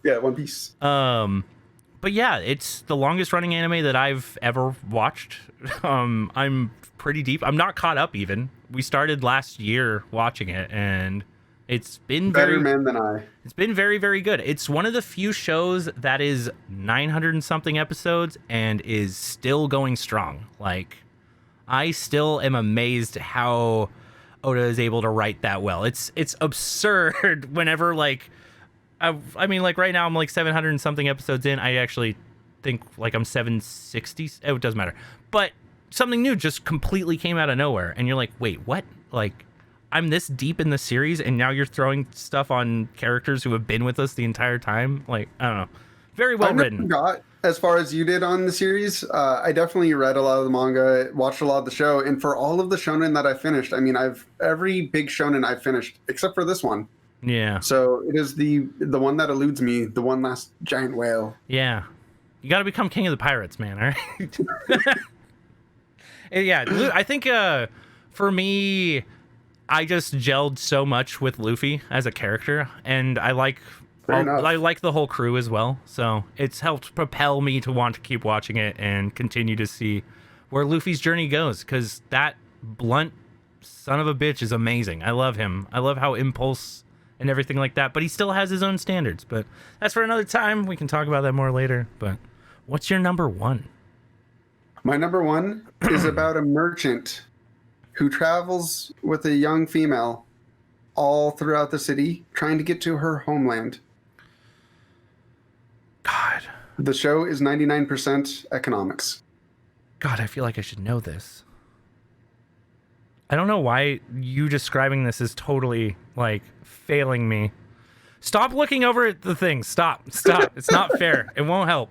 Yeah, One Piece. But yeah, it's the longest running anime that I've ever watched. I'm pretty deep. I'm not caught up even. We started last year watching it, and it's been better man than I. It's been very, very good. It's one of the few shows that is 900 and something episodes and is still going strong. Like, I still am amazed how Oda is able to write that well. It's absurd whenever, like, I mean, like, right now I'm like 700 and something episodes in. I actually think like I'm 760. Oh, it doesn't matter. But something new just completely came out of nowhere, and you're like, wait, what? Like, I'm this deep in the series, and now you're throwing stuff on characters who have been with us the entire time. Like, I don't know. Very well written. Got as far as you did on the series. I definitely read a lot of the manga, watched a lot of the show, and for all of the shonen that I finished, I mean, every big shonen I've finished except for this one. Yeah. So it is the one that eludes me, the one last giant whale. Yeah. You got to become king of the pirates, man. All right. Yeah, I think for me, I just gelled so much with Luffy as a character, and I like the whole crew as well. So it's helped propel me to want to keep watching it and continue to see where Luffy's journey goes, because that blunt son of a bitch is amazing. I love him. I love how Impulse and everything like that, but he still has his own standards. But that's for another time. We can talk about that more later. But what's your number one? My number one is about a merchant who travels with a young female all throughout the city trying to get to her homeland. God. The show is 99% economics. God, I feel like I should know this. I don't know why you describing this is totally, like, failing me. Stop looking over at the thing. Stop. It's not fair. It won't help.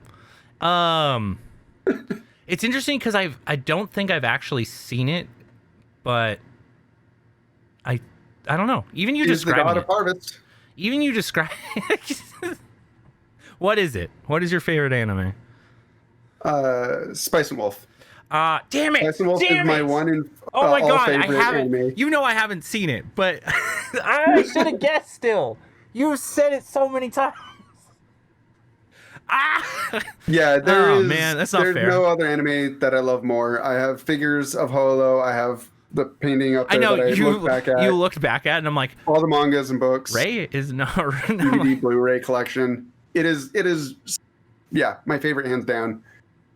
It's interesting because I don't think I've actually seen it, but I don't know. Even you describing the god of harvest. Even you describe. What is it? What is your favorite anime? Spice and Wolf. Damn it! Spice and Wolf is my one and oh my god! I haven't. Anime. You know I haven't seen it, but I should have guessed. Still, you said it so many times. Yeah, man, that's not fair. There's no other anime that I love more. I have figures of Holo. I have the painting up there. I know that you looked back at. You looked back at, and I'm like, all the mangas and books. Ray is not DVD Blu-ray collection. It is. Yeah, my favorite hands down.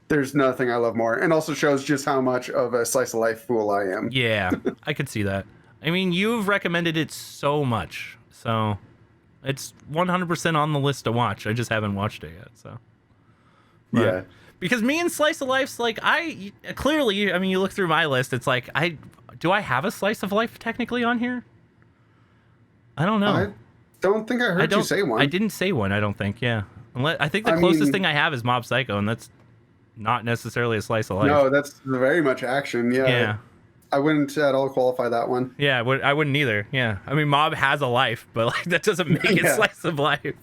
There's nothing I love more, and also shows just how much of a slice of life fool I am. Yeah, I could see that. I mean, you've recommended it so much, so it's 100% on the list to watch. I just haven't watched it yet, so. But, yeah. Because me and Slice of Life's like, I mean, you look through my list, it's like, do I have a Slice of Life technically on here? I don't know. I don't think I heard you say one. I didn't say one, I don't think, yeah. I think the closest thing I have is Mob Psycho, and that's not necessarily a Slice of Life. No, that's very much action, yeah. Yeah. I wouldn't at all qualify that one. Yeah, I wouldn't either. Yeah, I mean, Mob has a life, but like that doesn't make it Slice of Life.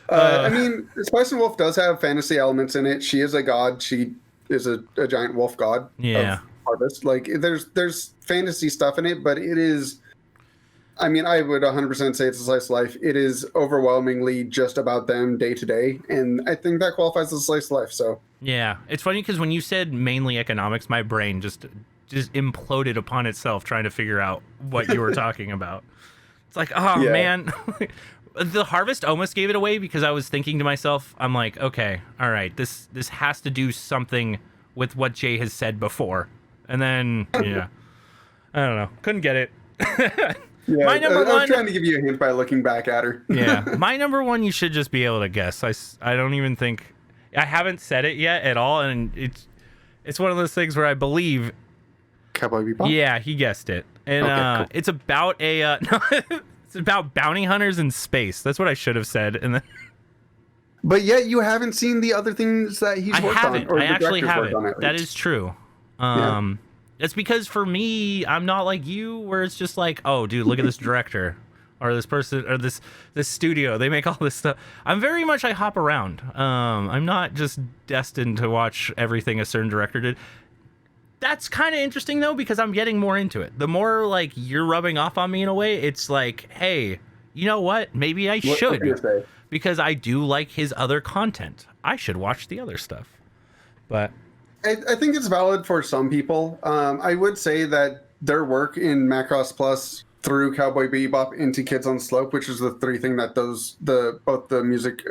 I mean, Spice and Wolf does have fantasy elements in it. She is a god. She is a giant wolf god of harvest. Like there's fantasy stuff in it, but it is. I mean, I would 100% say it's a slice of life. It is overwhelmingly just about them day to day, and I think that qualifies as a slice of life. So yeah, it's funny because when you said mainly economics, my brain just imploded upon itself trying to figure out what you were talking about. It's like, oh man, the harvest almost gave it away because I was thinking to myself, I'm like, okay, all right, this has to do something with what Jay has said before, and then I don't know, couldn't get it. Yeah, my number one. I was trying to give you a hint by looking back at her. Yeah, my number one, you should just be able to guess. I don't even think I haven't said it yet at all, and it's one of those things where I believe. Cowboy Bebop? Yeah, he guessed it. And okay, cool. It's about a it's about bounty hunters in space. That's what I should have said. And then but yet you haven't seen the other things that he's worked on. I actually haven't. That is true. It's because for me, I'm not like you, where it's just like, oh, dude, look at this director, or this person, or this studio. They make all this stuff. I'm very much, I hop around. I'm not just destined to watch everything a certain director did. That's kind of interesting though, because I'm getting more into it. The more like you're rubbing off on me in a way, it's like, hey, you know what? Maybe I should, because I do like his other content. I should watch the other stuff, but. I think it's valid for some people. I would say that their work in Macross Plus through Cowboy Bebop into Kids on the Slope, which is the three thing that both the music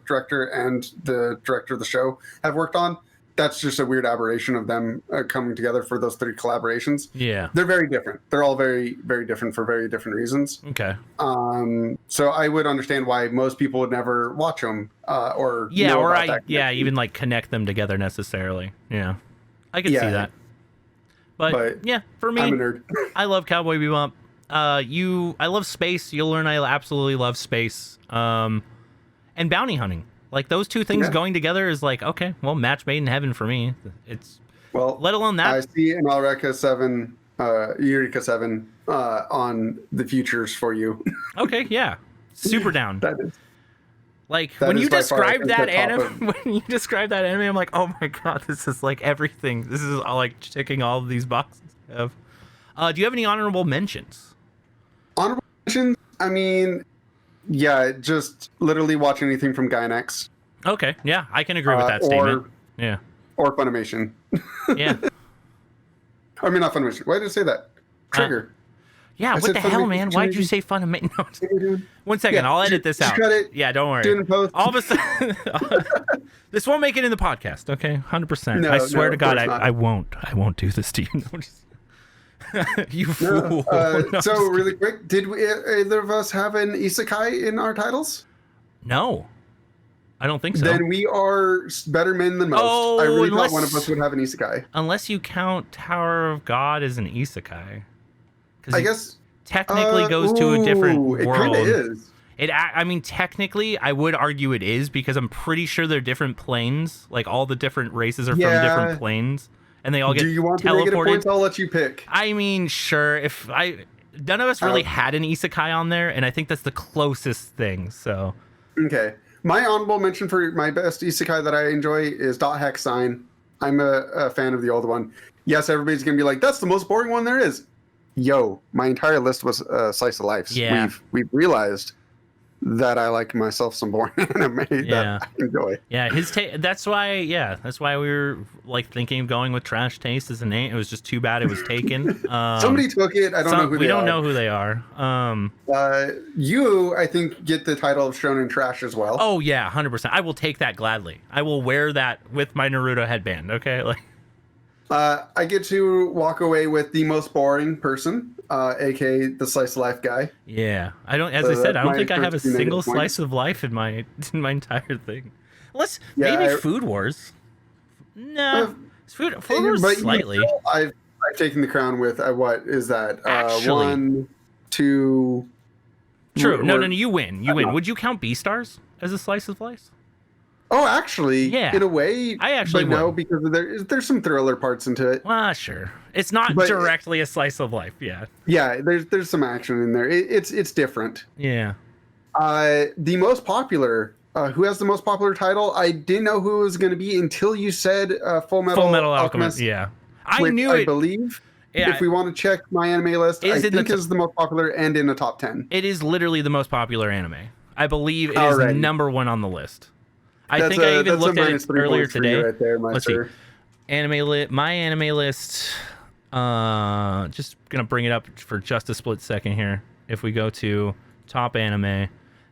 director and the director of the show have worked on. That's just a weird aberration of them coming together for those three collaborations. Yeah, they're very different. They're all very, very different for very different reasons. Okay. So I would understand why most people would never watch them or even like connect them together necessarily. Yeah, I can see that. But yeah, for me, I'm a nerd. I love Cowboy Bebop. I love space. You'll learn I absolutely love space. And bounty hunting. Like those two things going together is like, okay, well, match made in heaven for me. It's let alone that. I see an Eureka 7 on the futures for you. Okay, yeah, super down. That is. Like when you describe that anime, I'm like, oh my god, this is like everything. This is all like ticking all of these boxes. Do you have any honorable mentions? Honorable mentions? I mean. Yeah, just literally watch anything from Gainax. Okay, yeah, I can agree with that statement. Yeah. Or Funimation. Yeah. I mean, not Funimation. Why did I say that? Trigger. Yeah, what the hell, man? Why did you say Funimation? No. 1 second, I'll edit this out. Cut it. Yeah, don't worry. Do it in post. All of a sudden, this won't make it in the podcast, okay? 100%. No, I swear to God, I won't. I won't do this to you. No, you fool. So really quick, did either of us have an isekai in our titles? No, I don't think so. Then we are better men than most. I really thought one of us would have an isekai. Unless you count Tower of God as an isekai. I guess technically goes to a different world. It kind of is. I mean, technically, I would argue it is, because I'm pretty sure they're different planes. Like all the different races are from different planes. And they all get teleported. Do you want the negative points? I'll let you pick. I mean, sure. None of us really had an isekai on there, and I think that's the closest thing. So. Okay. My honorable mention for my best isekai that I enjoy is Dot Hack Sign. I'm a fan of the old one. Yes, everybody's gonna be like, "That's the most boring one there is." Yo, my entire list was slice of life. Yeah. We've realized that I like myself some boring anime that I enjoy. Yeah, that's why we were like thinking of going with Trash Taste as a name. It was just too bad it was taken. Somebody took it. I don't know who they are. We don't know who they are. You, I think, get the title of Shonen Trash as well. Oh yeah, 100%. I will take that gladly. I will wear that with my Naruto headband. Okay, like. I get to walk away with the most boring person, aka the slice of life guy. Yeah, I don't. As I said, I don't think I have a single slice of life in my entire thing. Unless maybe Food Wars. No, Food Wars slightly. You know, I've taken the crown with what is that? Actually, 1, 2. True. No, you win. You win. Would you count Beastars as a slice of life? Oh, actually, in a way, I actually would. No, because there's some thriller parts into it. Sure. It's not directly a slice of life. Yeah. Yeah, there's some action in there. It's different. Yeah. The most popular, who has the most popular title? I didn't know who it was going to be until you said Full Metal Alchemist. Yeah, I knew it. I believe. Yeah. If we want to check my anime list, I think is the most popular and in the top 10. It is literally the most popular anime. I believe it is number 1 on the list. I think I even looked at it earlier today. Right there, Let's see. My anime list. Just gonna bring it up for just a split second here. If we go to top anime,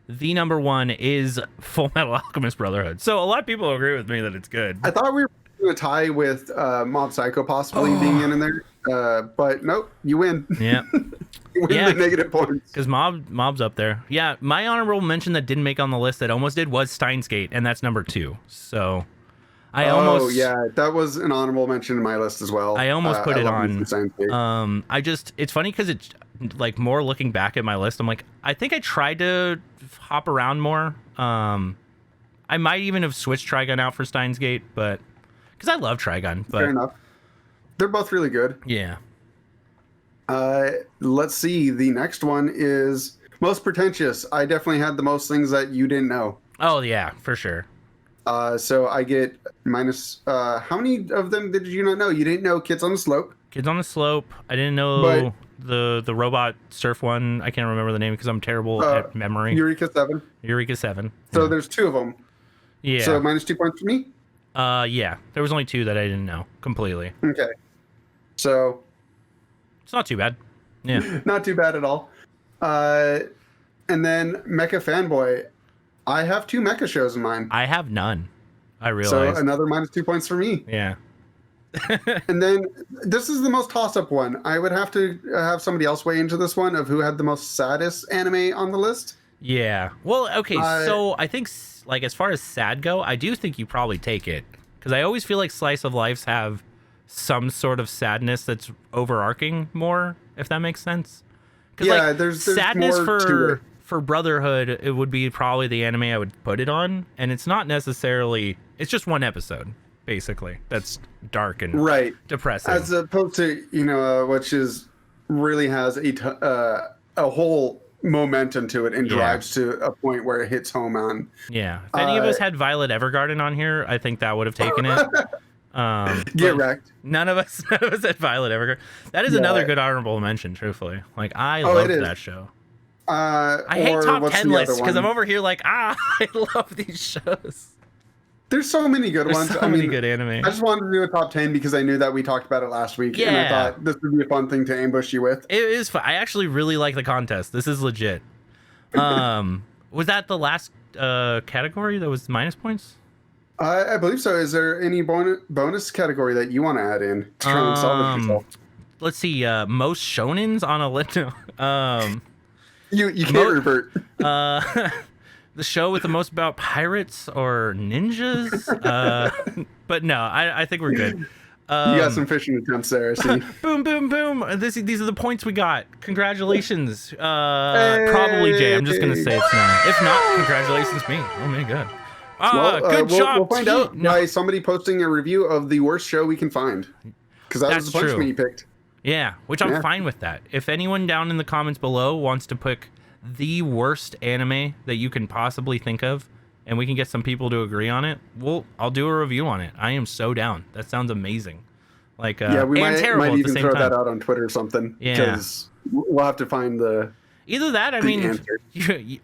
the number 1 is Full Metal Alchemist Brotherhood. So a lot of people agree with me that it's good. I thought we were going to tie with Mob Psycho possibly being in there, but nope, you win. Yeah. You win the negative points. Because Mob's up there. Yeah, my honorable mention that didn't make on the list that almost did was Steins Gate, and that's number 2. So Yeah, that was an honorable mention in my list as well. I almost put it on. It's funny because it's like more looking back at my list. I'm like, I think I tried to hop around more. I might even have switched Trigun out for Steins Gate, but because I love Trigun. But fair enough. They're both really good. Yeah. Let's see. The next one is most pretentious. I definitely had the most things that you didn't know. Oh yeah, for sure. So I get minus. How many of them did you not know? You didn't know Kids on the Slope. Kids on the Slope. I didn't know the robot surf one. I can't remember the name because I'm terrible at memory. Eureka 7. Eureka 7. So there's 2 of them. Yeah. So minus 2 points for me. Yeah. There was only 2 that I didn't know completely. Okay. So it's not too bad. Yeah. Not too bad at all. And then Mecha Fanboy. I have 2 mecha shows in mind. I have none. I realize. So another minus 2 points for me. Yeah. And then this is the most toss-up one. I would have to have somebody else weigh into this one of who had the most saddest anime on the list. Yeah. Well, okay. So I think, like, as far as sad go, I do think you probably take it because I always feel like slice of lives have some sort of sadness that's overarching more, if that makes sense. Yeah, like, there's sadness more to it. For Brotherhood, it would be probably the anime I would put it on, and it's not necessarily. It's just one episode, basically. That's dark and depressing, as opposed to which is really has a whole momentum to it and drives to a point where it hits home on. Yeah, if any of us had Violet Evergarden on here, I think that would have taken it. Get wrecked. None of us had Violet Evergarden. That is another good honorable mention, truthfully. Like, I loved that show. I hate top 10 lists because I'm over here like, I love these shows. There's so many good ones. So many good anime. I just wanted to do a top 10 because I knew that we talked about it last week. Yeah. And I thought this would be a fun thing to ambush you with. It is fun. I actually really like the contest. This is legit. Was that the last category that was minus points? I believe so. Is there any bonus category that you want to add in to try and salvage yourself? Let's see. Most shonens on a list. You can't revert. The show with the most about pirates or ninjas. But no, I think we're good. You got some fishing attempts there, I see. Boom, boom, boom. These are the points we got. Congratulations. Probably Jay. I'm just going to say it's not. If not, congratulations me. Oh, my God. Good job. We'll find out by somebody posting a review of the worst show we can find. Because that was the punishment you picked. Yeah, which I'm fine with that. If anyone down in the comments below wants to pick the worst anime that you can possibly think of, and we can get some people to agree on it, I'll do a review on it. I am so down. That sounds amazing. Like, we might even throw that out on Twitter or something. Yeah, because we'll have to find either that. I mean,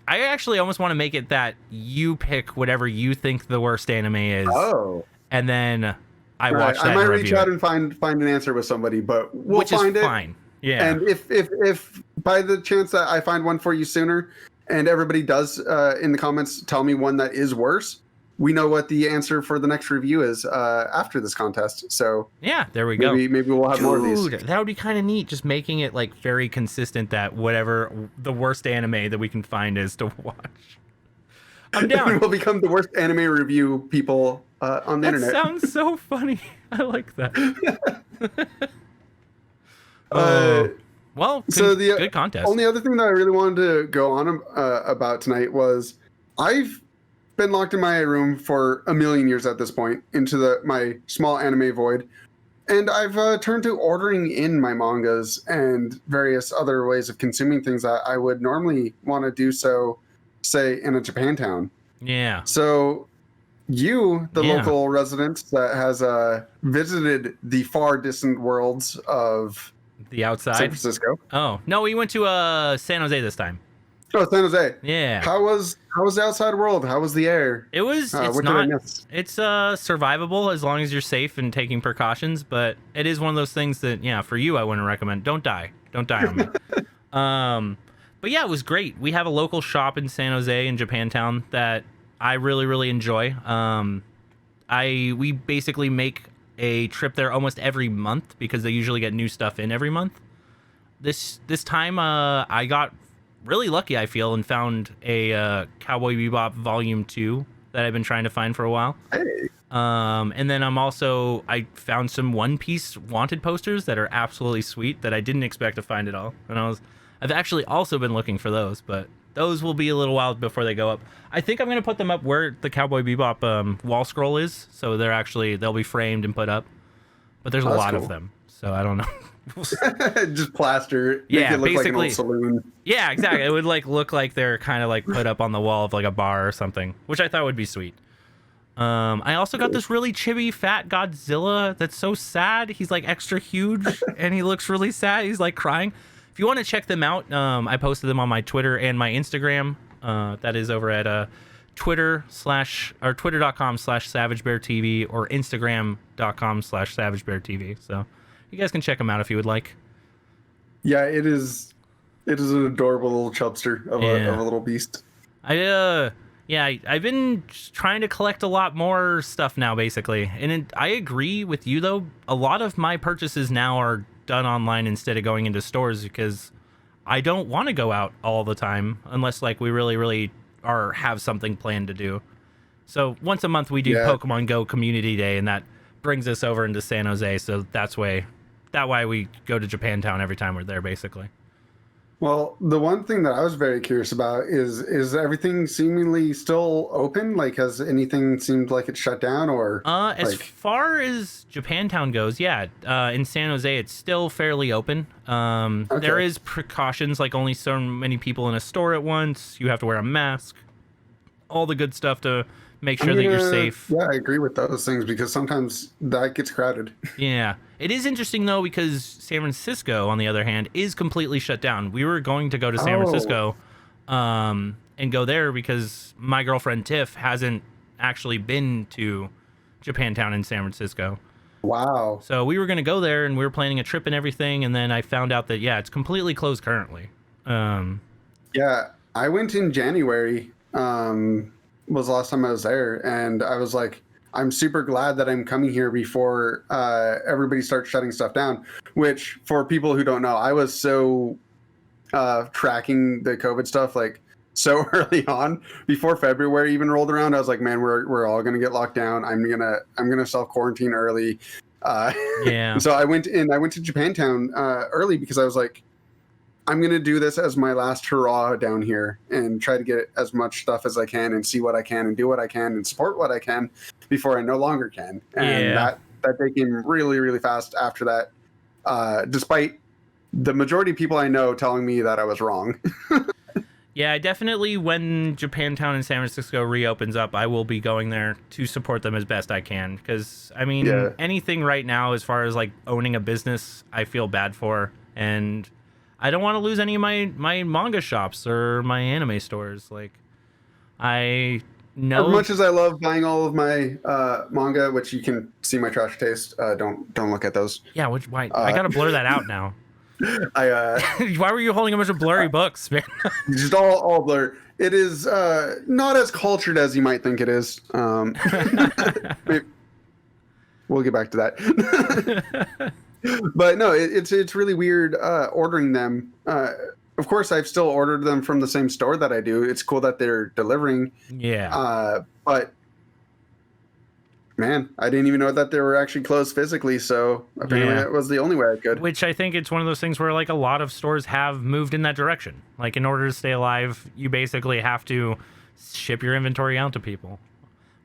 I actually almost want to make it that you pick whatever you think the worst anime is. Oh, and then I watch that. I might reach out and find an answer with somebody, but we'll find it. Fine. Yeah. And if by the chance that I find one for you sooner, and everybody does in the comments tell me one that is worse, we know what the answer for the next review is after this contest. So yeah, there we go. Maybe we'll have more of these. That would be kind of neat. Just making it like very consistent that whatever the worst anime that we can find is to watch. I'm down. We'll become the worst anime review people on the internet. That sounds so funny. I like that. Well, so the good contest. Only other thing that I really wanted to go on about tonight was I've been locked in my room for a million years at this point into my small anime void, and I've turned to ordering in my mangas and various other ways of consuming things that I would normally want to do so, say, in a Japantown. Yeah. So you, the local resident that has visited the far distant worlds of the outside San Francisco. Oh no, we went to San Jose this time. Oh, San Jose. Yeah. How was the outside world? How was the air? It was. It's survivable as long as you're safe and taking precautions. But it is one of those things that for you I wouldn't recommend. Don't die on me. But yeah, it was great. We have a local shop in San Jose in Japantown that I really, really enjoy. We basically make a trip there almost every month because they usually get new stuff in every month. This time I got really lucky, I feel, and found a Cowboy Bebop Volume 2 that I've been trying to find for a while. Hey. And then I found some One Piece wanted posters that are absolutely sweet that I didn't expect to find at all. And I've actually also been looking for those, but those will be a little while before they go up. I think I'm going to put them up where the Cowboy Bebop wall scroll is. So they'll be framed and put up, but there's a lot of them. So I don't know. Just plaster. Yeah, make it look basically. Like an old saloon. Yeah, exactly. It would look like they're kind of put up on the wall of a bar or something, which I thought would be sweet. I also got this really chibi fat Godzilla that's so sad. He's extra huge and he looks really sad. He's crying. If you want to check them out, I posted them on my Twitter and my Instagram. That is over at twitter.com/SavageBearTV or Instagram.com/SavageBearTV. So you guys can check them out if you would like. Yeah, it is an adorable little chubster of a little beast. I've been trying to collect a lot more stuff now, basically. And I agree with you, though. A lot of my purchases now are done online instead of going into stores because I don't want to go out all the time unless we really, really have something planned to do. So once a month we do Pokemon Go Community Day, and that brings us over into San Jose. So that's why we go to Japantown every time we're there, basically. Well, the one thing that I was very curious about is everything seemingly still open? Has anything seemed like it's shut down or? As far as Japantown goes, yeah. In San Jose, it's still fairly open. Okay. There is precautions, only so many people in a store at once. You have to wear a mask. All the good stuff to make sure that you're safe. Yeah, I agree with those things because sometimes that gets crowded. Yeah. It is interesting, though, because San Francisco, on the other hand, is completely shut down. We were going to go to San Francisco and go there because my girlfriend Tiff hasn't actually been to Japantown in San Francisco. Wow. So we were going to go there, and we were planning a trip and everything, and then I found out that, it's completely closed currently. Yeah, I went in January, was the last time I was there, and I was like, I'm super glad that I'm coming here before everybody starts shutting stuff down, which for people who don't know, I was so tracking the COVID stuff so early on before February even rolled around. I was like, man, we're all going to get locked down. I'm going to self quarantine early. So I went to Japantown early because I was like, I'm going to do this as my last hurrah down here and try to get as much stuff as I can and see what I can and do what I can and support what I can before I no longer can. And that day came really, really fast after that, despite the majority of people I know telling me that I was wrong. Yeah, I definitely, when Japantown in San Francisco reopens up, I will be going there to support them as best I can. Because, anything right now as far as owning a business, I feel bad for. And I don't want to lose any of my manga shops or my anime stores. I know as much as I love buying all of my manga, which you can see my trash taste. Don't look at those. Yeah, why? I gotta blur that out now. Why were you holding a bunch of blurry books, man? Just all blur. It is not as cultured as you might think it is. We'll get back to that. But no, it's really weird ordering them. Of course, I've still ordered them from the same store that I do. It's cool that they're delivering. Yeah. But man, I didn't even know that they were actually closed physically. So apparently that was the only way I could. Which I think it's one of those things where a lot of stores have moved in that direction. In order to stay alive, you basically have to ship your inventory out to people.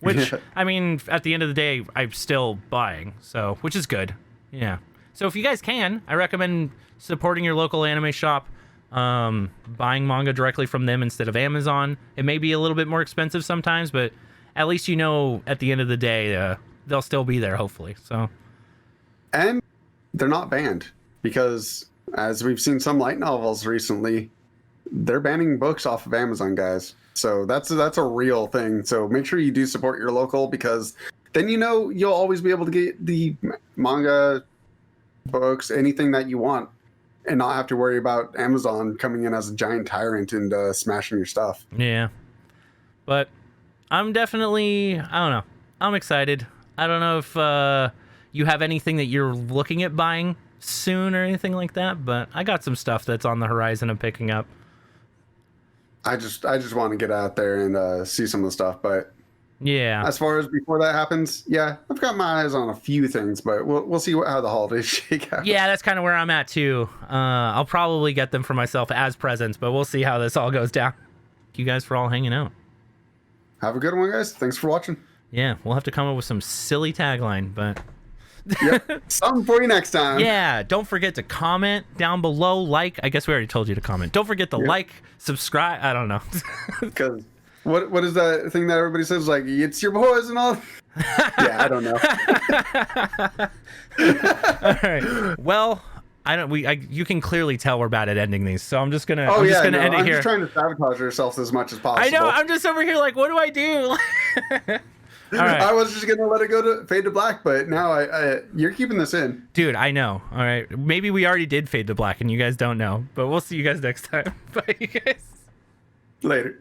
Which, at the end of the day, I'm still buying. So, which is good. Yeah. So if you guys can, I recommend supporting your local anime shop, buying manga directly from them instead of Amazon. It may be a little bit more expensive sometimes, but at least at the end of the day, they'll still be there, hopefully. So, and they're not banned because, as we've seen some light novels recently, they're banning books off of Amazon, guys. So that's a real thing. So make sure you do support your local because then you'll always be able to get the manga, books, anything that you want, and not have to worry about Amazon coming in as a giant tyrant and smashing your stuff. Yeah. But I'm definitely, I don't know. I'm excited. I don't know if you have anything that you're looking at buying soon or anything like that, but I got some stuff that's on the horizon of picking up. I just want to get out there and see some of the stuff, but Yeah. As far as before that happens, yeah, I've got my eyes on a few things, but we'll see how the holidays shake out. Yeah, that's kind of where I'm at too. I'll probably get them for myself as presents, but we'll see how this all goes down. Thank you guys for all hanging out. Have a good one, guys. Thanks for watching. Yeah, we'll have to come up with some silly tagline, but yep, something for you next time. Yeah, don't forget to comment down below. Like, I guess we already told you to comment. Don't forget to like, subscribe. I don't know. Because what is that thing that everybody says, like, it's your boys and all? Yeah, I don't know. All right. Well, you can clearly tell we're bad at ending these, so I'm just gonna end it here. I'm just trying to sabotage ourselves as much as possible. I know. I'm just over here like, what do I do? All right. I was just gonna let it go to fade to black, but now you're keeping this in, dude. I know. All right, maybe we already did fade to black, and you guys don't know. But we'll see you guys next time. Bye, you guys. Later.